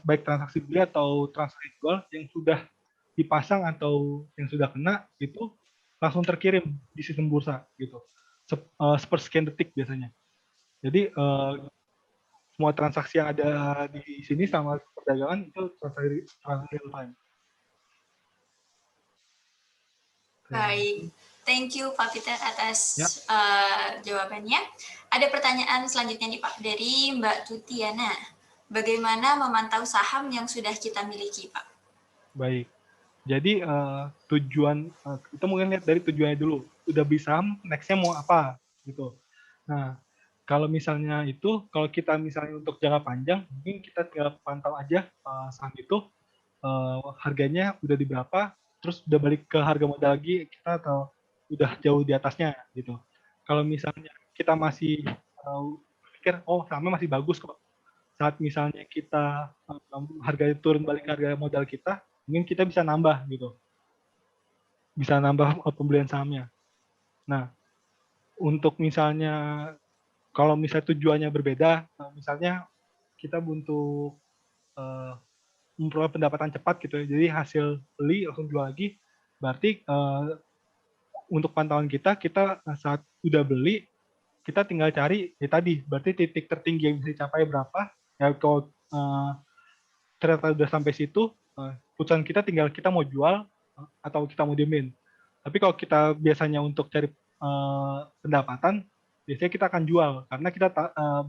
Speaker 8: baik transaksi beli atau transaksi jual yang sudah dipasang atau yang sudah kena, itu langsung terkirim di sistem bursa, gitu, sepersekian detik biasanya. Jadi semua transaksi yang ada di sini sama perdagangan itu transaksi real time.
Speaker 7: Baik, thank you Pak Peter atas
Speaker 8: Ya.
Speaker 7: jawabannya. Ada pertanyaan selanjutnya nih Pak, dari Mbak Tutiana. Bagaimana memantau saham yang sudah kita miliki, Pak?
Speaker 8: Baik, jadi tujuan, kita mungkin lihat dari tujuannya dulu. Udah beli saham, next-nya mau apa, gitu. Nah, kalau misalnya itu, kalau kita misalnya untuk jangka panjang, mungkin kita tinggal pantau aja saham itu harganya udah di berapa, terus udah balik ke harga modal lagi kita atau udah jauh di atasnya, gitu. Kalau misalnya kita masih pikir, oh sahamnya masih bagus kok, saat misalnya kita harganya turun balik ke harga modal kita, mungkin kita bisa nambah, gitu, bisa nambah pembelian sahamnya. Nah, untuk misalnya kalau misalnya tujuannya berbeda, misalnya kita untuk memperoleh pendapatan cepat, gitu, jadi hasil beli langsung jual lagi, berarti untuk pantauan kita saat udah beli, kita tinggal cari tadi, berarti titik tertinggi yang bisa dicapai berapa, ya kalau ternyata udah sampai situ, putusan kita tinggal kita mau jual atau kita mau diemin. Tapi kalau kita biasanya untuk cari pendapatan, biasanya kita akan jual, karena kita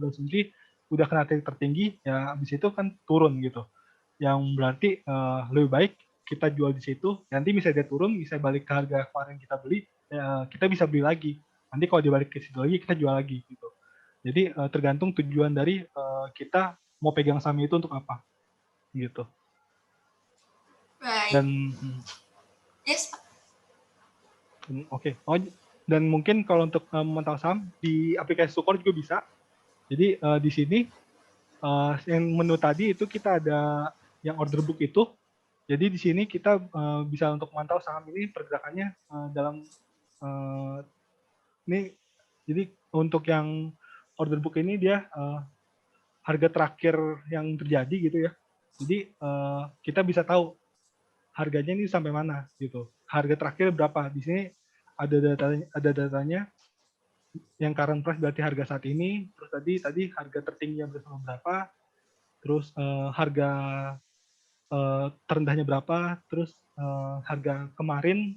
Speaker 8: berasumsi udah kena titik tertinggi, ya habis itu kan turun, gitu. Yang berarti lebih baik kita jual di situ, nanti bisa dia turun, bisa balik ke harga kemarin kita beli, kita bisa beli lagi. Nanti kalau dibalik ke situ lagi, kita jual lagi, gitu. Jadi tergantung tujuan dari kita mau pegang saham itu untuk apa, gitu.
Speaker 7: Baik.
Speaker 8: Dan
Speaker 7: yes, Pak.
Speaker 8: Oke. Oh, dan mungkin kalau untuk memantau saham di aplikasi Sukor juga bisa. Jadi di sini yang menu tadi itu kita ada yang order book itu. Jadi di sini kita bisa untuk memantau saham ini pergerakannya dalam ini. Jadi untuk yang order book ini dia harga terakhir yang terjadi, gitu ya. Jadi kita bisa tahu harganya ini sampai mana, gitu. Harga terakhir berapa? Di sini ada datanya yang current price berarti harga saat ini, terus tadi harga tertingginya berapa, terus harga terendahnya berapa, terus harga kemarin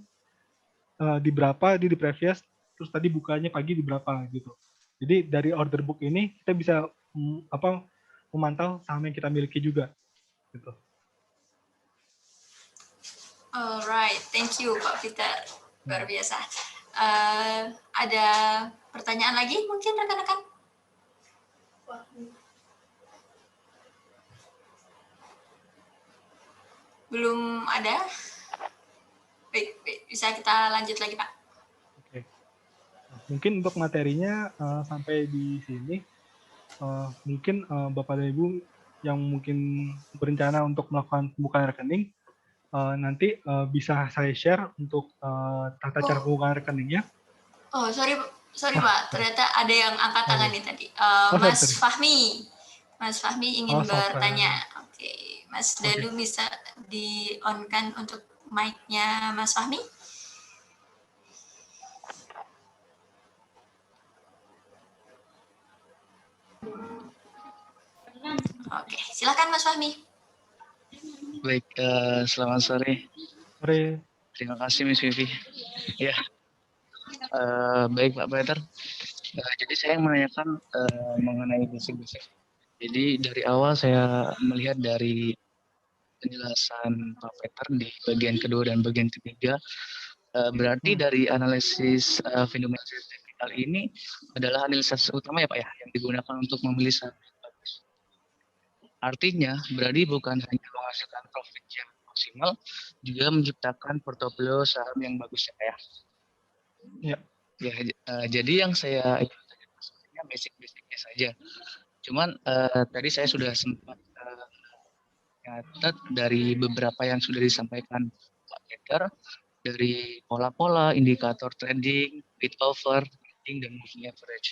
Speaker 8: di berapa, di previous, terus tadi bukanya pagi di berapa, gitu. Jadi dari order book ini kita bisa memantau saham yang kita miliki juga, gitu.
Speaker 7: Alright, thank you Pak Peter, luar biasa. Ada pertanyaan lagi mungkin rekan-rekan? Belum ada? Baik, bisa kita lanjut lagi Pak.
Speaker 8: Oke. Mungkin untuk materinya sampai di sini. Mungkin Bapak dan Ibu yang mungkin berencana untuk melakukan pembukaan rekening, nanti bisa saya share untuk tata cara pembukaan rekeningnya.
Speaker 7: Oh, sorry Sorry Pak, ternyata ada yang angkat tangan nih tadi.
Speaker 8: Oh,
Speaker 7: Mas
Speaker 8: sorry.
Speaker 7: Fahmi. Mas Fahmi ingin
Speaker 8: Oh, Sofan.
Speaker 7: bertanya. Oke, Mas Dadu bisa di-on-kan untuk mic-nya Mas Fahmi? Oke, silakan Mas Fahmi.
Speaker 9: Baik, selamat sore.
Speaker 8: Sore.
Speaker 9: Terima kasih Miss Vivi. Ya, baik Pak Peter. Jadi saya menanyakan mengenai basic-basic. Jadi dari awal saya melihat dari penjelasan Pak Peter di bagian kedua dan bagian ketiga, berarti dari analisis fenomena teknikal ini adalah analisis utama ya Pak ya, yang digunakan untuk memilih saham yang bagus. Artinya berarti bukan hanya menghasilkan profit yang maksimal, juga menciptakan portofolio saham yang bagus ya Pak ya.
Speaker 8: Ya.
Speaker 9: Ya, jadi yang saya ingin tanya sebenarnya basic-basicnya saja. Cuman tadi saya sudah sempat catat dari beberapa yang sudah disampaikan Pak Peter, dari pola-pola, indikator trading, bid over, trading, dan moving average.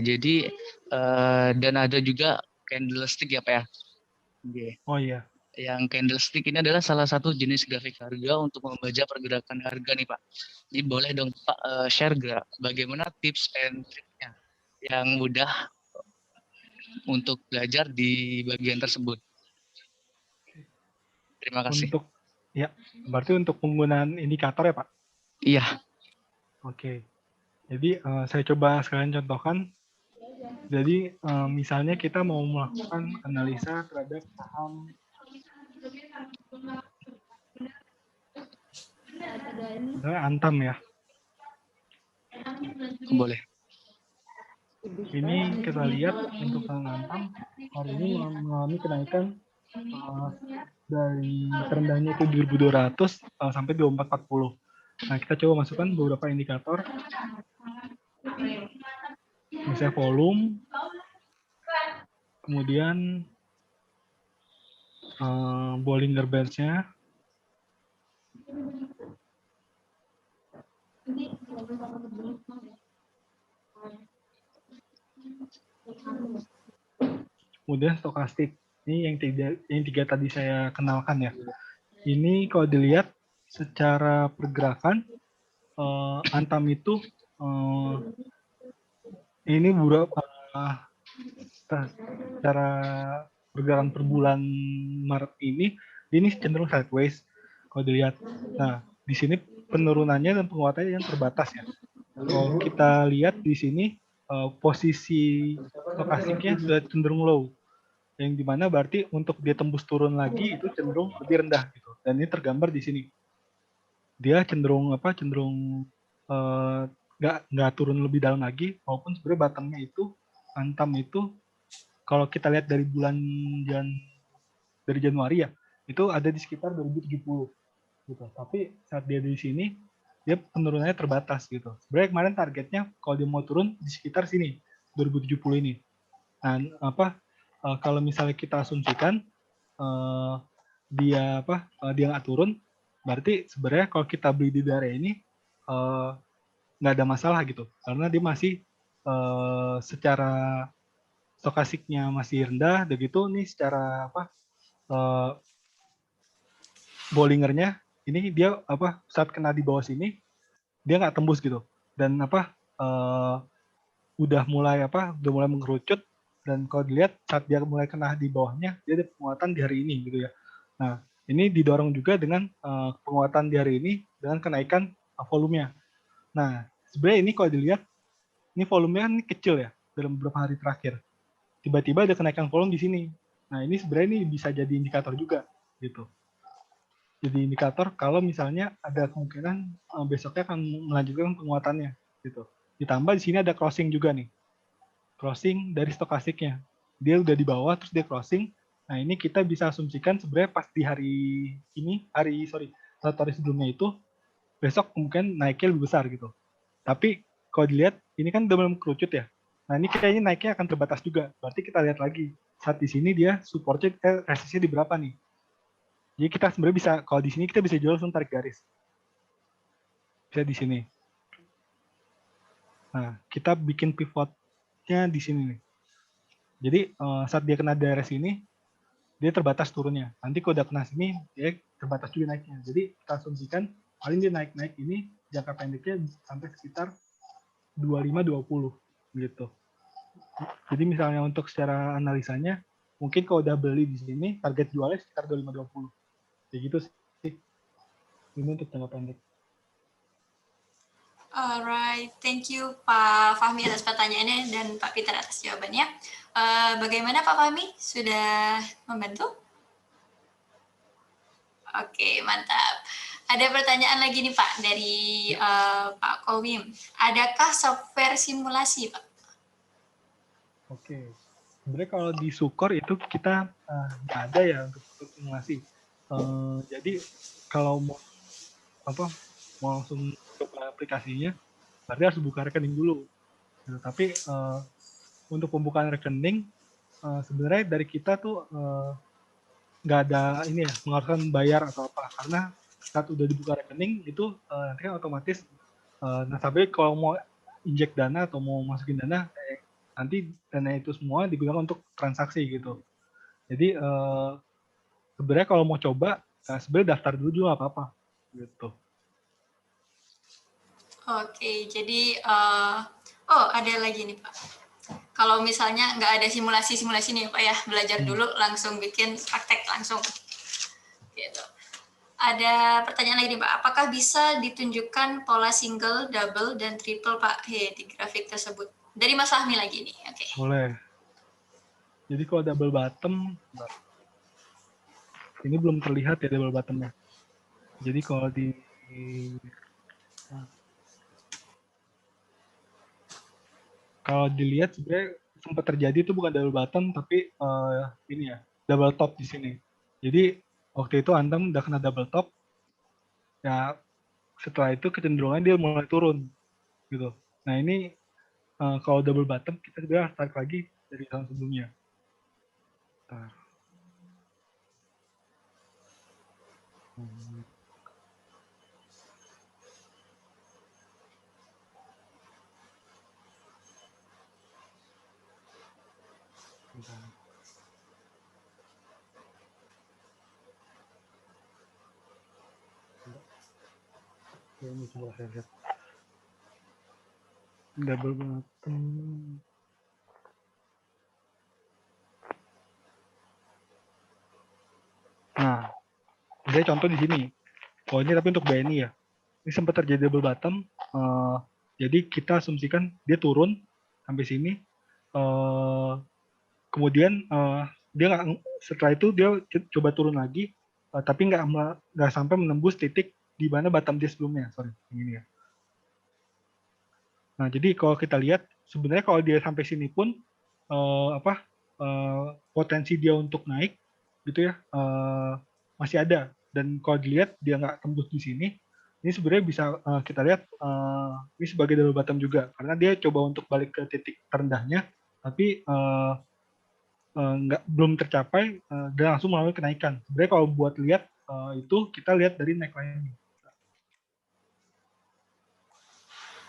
Speaker 9: Jadi dan ada juga candlestick ya Pak ya.
Speaker 8: Oh iya.
Speaker 9: Yang candlestick ini adalah salah satu jenis grafik harga untuk membaca pergerakan harga nih Pak. Jadi boleh dong Pak share bagaimana tips and triknya yang mudah untuk belajar di bagian tersebut. Terima kasih.
Speaker 8: Berarti untuk penggunaan indikator ya Pak?
Speaker 9: Iya.
Speaker 8: Oke. Jadi saya coba sekalian contohkan. Jadi misalnya kita mau melakukan analisa terhadap saham Antam ya.
Speaker 9: Boleh.
Speaker 8: Ini kita lihat untuk saham Antam hari ini mengalami kenaikan dari terendahnya itu 2.200 sampai 2.440. Nah, kita coba masukkan beberapa indikator. Misalnya volume, kemudian Bollinger Bands-nya, kemudian stokastik. Ini yang tiga tadi saya kenalkan ya. Ini kalau dilihat secara pergerakan Antam itu ini beberapa secara pergerakan per bulan Maret ini cenderung sideways kalau dilihat. Nah, di sini penurunannya dan penguatannya yang terbatas ya. Kalau kita lihat di sini posisi stokastiknya sudah cenderung low, yang dimana berarti untuk dia tembus turun lagi itu cenderung lebih rendah gitu. Dan ini tergambar di sini. Dia cenderung nggak turun lebih dalam lagi, walaupun sebenarnya bottomnya itu Antam itu kalau kita lihat dari dari Januari ya, itu ada di sekitar 2070 gitu. Tapi saat dia di sini dia penurunannya terbatas gitu. Sebenarnya kemarin targetnya kalau dia mau turun di sekitar sini 2070 ini. Nah, kalau misalnya kita asumsikan dia nggak turun, berarti sebenarnya kalau kita beli di daerah ini nggak ada masalah gitu, karena dia masih secara stokastiknya masih rendah, begitu nih secara Bollingernya ini dia saat kena di bawah sini dia nggak tembus gitu, dan udah mulai mengerucut, dan kalau dilihat saat dia mulai kena di bawahnya dia ada penguatan di hari ini gitu ya. Nah, ini didorong juga dengan penguatan di hari ini dengan kenaikan volumenya. Nah, sebenarnya ini kalau dilihat ini volumenya ini kecil ya dalam beberapa hari terakhir. Tiba-tiba ada kenaikan volume di sini. Nah, ini sebenarnya ini bisa jadi indikator juga gitu. Jadi indikator kalau misalnya ada kemungkinan besoknya akan melanjutkan penguatannya gitu. Ditambah di sini ada crossing juga nih. Crossing dari stokastiknya. Dia udah di bawah terus dia crossing. Nah, ini kita bisa asumsikan sebenarnya pas di satu hari sebelumnya itu besok kemungkinan naiknya lebih besar gitu. Tapi kalau dilihat ini kan udah mulai kerucut ya. Nah, ini kayaknya naiknya akan terbatas juga. Berarti kita lihat lagi saat di sini dia supportnya resistnya di berapa nih. Jadi kita sebenarnya bisa, kalau di sini kita bisa jual langsung tarik garis. Bisa di sini. Nah, kita bikin pivotnya di sini nih. Jadi saat dia kena daerah sini, dia terbatas turunnya. Nanti kalau udah kena sini, dia terbatas juga naiknya. Jadi kita asumsikan paling dia naik-naik ini jangka pendeknya sampai sekitar 25-20 gitu. Jadi misalnya untuk secara analisanya, mungkin kalau udah beli di sini, target jualnya sekitar 25-20. Kayak gitu sih. Ini untuk jangka pendek.
Speaker 7: Alright, thank you Pak Fahmi atas pertanyaannya dan Pak Peter atas jawabannya. Bagaimana Pak Fahmi? Sudah membantu? Oke, mantap. Ada pertanyaan lagi nih Pak dari Pak Kowim. Adakah software simulasi Pak?
Speaker 8: Oke. Sebenarnya kalau di Sukor itu kita nggak ada ya untuk simulasi. Jadi kalau mau langsung coba aplikasinya, berarti harus buka rekening dulu. Gitu. Tapi untuk pembukaan rekening sebenarnya dari kita tuh nggak ada ini ya mengharuskan bayar atau apa, karena saat udah dibuka rekening itu nanti kan otomatis nasabah kalau mau injek dana atau mau masukin dana, nanti dana itu semua digunakan untuk transaksi gitu. Jadi sebenarnya kalau mau coba sebenarnya daftar dulu juga nggak apa-apa gitu.
Speaker 7: Oke, jadi ada lagi nih Pak. Kalau misalnya nggak ada simulasi nih Pak ya, belajar dulu langsung bikin praktek langsung. Gitu. Ada pertanyaan lagi nih Pak, apakah bisa ditunjukkan pola single, double, dan triple Pak di grafik tersebut? Dari Mas Fahmi lagi nih, oke.
Speaker 8: Boleh. Jadi kalau double bottom, ini belum terlihat ya double bottomnya. Jadi kalau kalau dilihat sebenarnya sempat terjadi itu bukan double bottom tapi ini ya double top di sini. Jadi waktu itu Antam udah kena double top, ya setelah itu kecenderungan dia mulai turun gitu. Nah ini kalau double bottom kita sudah tarik lagi dari tahun sebelumnya. Bentar. Ini coba saya lihat. Double bottom. Nah, saya contoh di sini. Oh ini tapi untuk BNI ya. Ini sempat terjadi double bottom. Jadi kita asumsikan dia turun sampai sini. Kemudian dia nggak, setelah itu dia coba turun lagi, tapi nggak sampai menembus titik di mana bottom dia sebelumnya. Sorry, ini ya. Nah jadi kalau kita lihat sebenarnya kalau dia sampai sini pun potensi dia untuk naik gitu ya masih ada. Dan kalau dilihat dia nggak tembus di sini, ini sebenarnya bisa kita lihat ini sebagai double bottom juga karena dia coba untuk balik ke titik terendahnya, tapi belum tercapai dan langsung melalui kenaikan. Sebenarnya kalau buat lihat itu kita lihat dari neckline ini.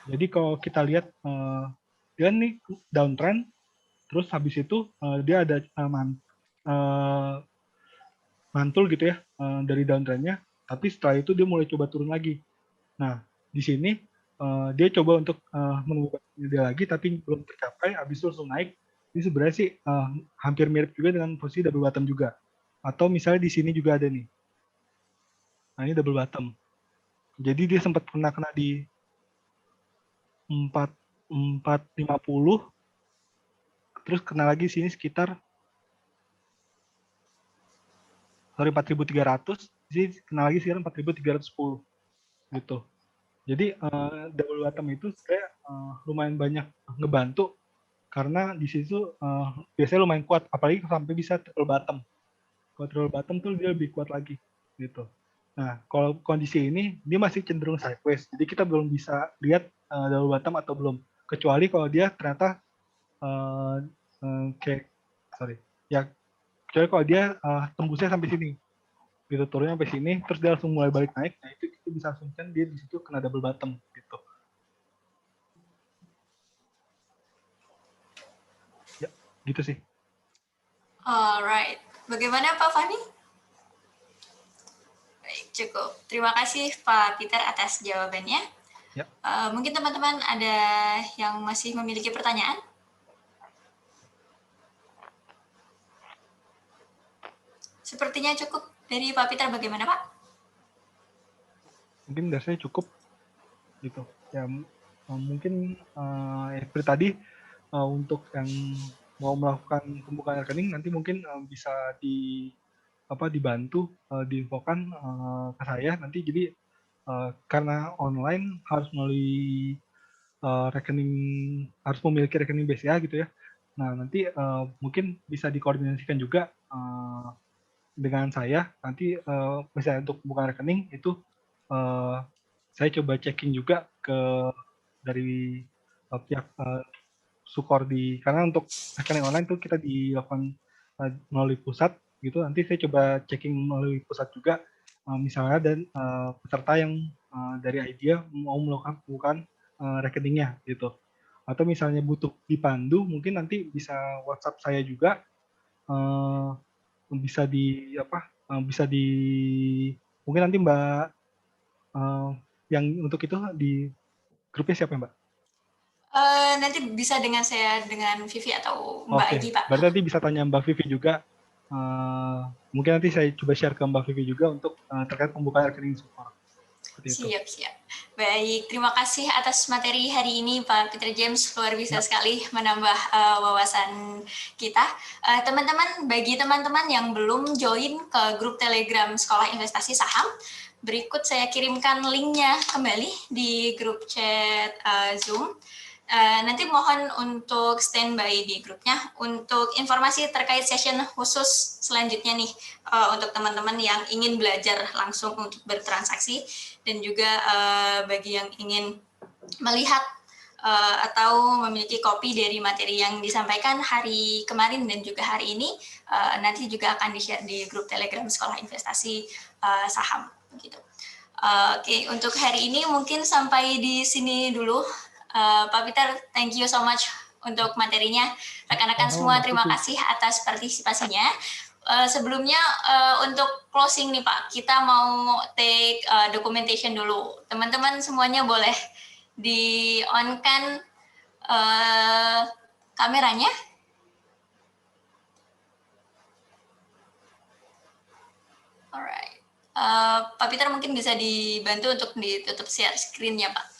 Speaker 8: Jadi kalau kita lihat dia nih downtrend, terus habis itu dia ada mantul gitu ya dari downtrendnya, tapi setelah itu dia mulai coba turun lagi. Nah di sini dia coba untuk menunggu dia lagi, tapi belum tercapai, habis itu langsung naik. Ini sebenarnya sih hampir mirip juga dengan posisi double bottom juga. Atau misalnya di sini juga ada nih. Nah ini double bottom. Jadi dia sempat kena di 450, terus kena lagi sini sekitar 4.300, jadi kena lagi sekitar 4.310 gitu. Jadi double bottom itu saya lumayan banyak ngebantu karena di situ biasanya lumayan kuat, apalagi sampai bisa triple bottom. Kalau triple bottom tuh dia lebih kuat lagi gitu. Nah kalau kondisi ini dia masih cenderung sideways, jadi kita belum bisa lihat double bottom atau belum, kecuali kalau dia ternyata kecuali kalau dia tembusnya sampai sini gitu, turunnya sampai sini terus dia langsung mulai balik naik. Nah itu kita bisa asumsikan dia di situ kena double bottom gitu. Gitu sih.
Speaker 7: Alright. Bagaimana Pak Fahmi? Baik, cukup. Terima kasih Pak Peter atas jawabannya.
Speaker 8: Ya.
Speaker 7: Mungkin teman-teman ada yang masih memiliki pertanyaan? Sepertinya cukup. Dari Pak Peter bagaimana Pak?
Speaker 8: Mungkin dari saya cukup gitu. Ya mungkin seperti tadi untuk yang mau melakukan pembukaan rekening nanti mungkin bisa dibantu diinfokan ke saya nanti. Jadi karena online harus melalui rekening, harus memiliki rekening BCA gitu ya. Nah nanti mungkin bisa dikoordinasikan juga dengan saya nanti misalnya untuk pembukaan rekening itu saya coba checking juga dari pihak Sukor karena untuk rekening online itu kita dilakukan melalui pusat gitu. Nanti saya coba checking melalui pusat juga misalnya dan peserta yang dari IDEA mau melakukan pembukaan rekeningnya gitu. Atau misalnya butuh dipandu mungkin nanti bisa WhatsApp saya juga. Bisa mungkin nanti Mbak yang untuk itu di grupnya siapa ya, Mbak?
Speaker 7: Nanti bisa dengan saya, dengan Vivi atau Mbak
Speaker 8: Oke,
Speaker 7: Egi Pak.
Speaker 8: berarti nanti bisa tanya Mbak Vivi juga. Mungkin nanti saya coba share ke Mbak Vivi juga untuk terkait pembukaan rekening Sukor.
Speaker 7: Siap. Baik, terima kasih atas materi hari ini Pak Peter James, luar biasa sekali menambah wawasan kita. Teman-teman, bagi teman-teman yang belum join ke grup Telegram Sekolah Investasi Saham, berikut saya kirimkan linknya kembali di grup chat Zoom. Nanti mohon untuk standby di grupnya untuk informasi terkait session khusus selanjutnya nih untuk teman-teman yang ingin belajar langsung untuk bertransaksi dan juga bagi yang ingin melihat atau memiliki kopi dari materi yang disampaikan hari kemarin dan juga hari ini nanti juga akan di-share di grup Telegram Sekolah Investasi Saham begitu. Oke, untuk hari ini mungkin sampai di sini dulu. Pak Peter, thank you so much untuk materinya. Rekan-rekan semua, terima kasih atas partisipasinya. Sebelumnya untuk closing nih Pak, kita mau take documentation dulu. Teman-teman semuanya boleh di-on-kan kameranya. Alright. Pak Peter mungkin bisa dibantu untuk ditutup share screen-nya Pak.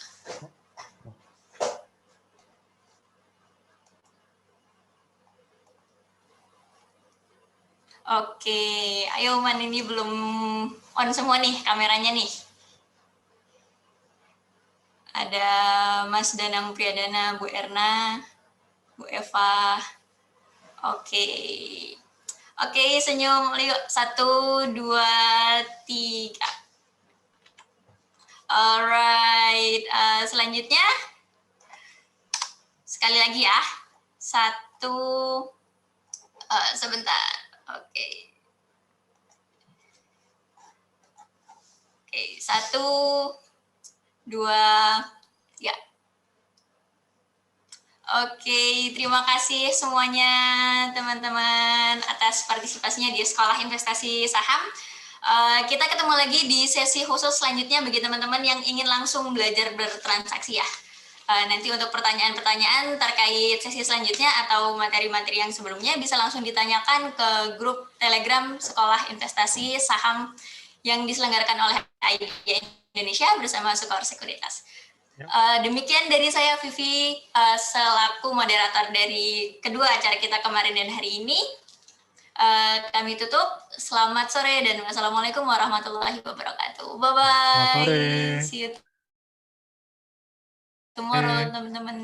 Speaker 7: Oke, ayo Man, ini belum on semua nih kameranya nih. Ada Mas Danang Priyadana, Bu Erna, Bu Eva. Oke, senyum. Yuk, 1, 2, 3. Alright, selanjutnya sekali lagi ya. 1, sebentar. Oke, 1, 2, 3. Oke, terima kasih semuanya teman-teman atas partisipasinya di Sekolah Investasi Saham. Kita ketemu lagi di sesi khusus selanjutnya bagi teman-teman yang ingin langsung belajar bertransaksi ya. Nanti untuk pertanyaan-pertanyaan terkait sesi selanjutnya atau materi-materi yang sebelumnya bisa langsung ditanyakan ke grup Telegram Sekolah Investasi Saham yang diselenggarakan oleh IDEA Indonesia bersama Sukor Sekuritas. Demikian dari saya Vivi selaku moderator dari kedua acara kita kemarin dan hari ini. Kami tutup. Selamat sore dan wassalamualaikum warahmatullahi wabarakatuh. Bye-bye. See you tomorrow teman-teman.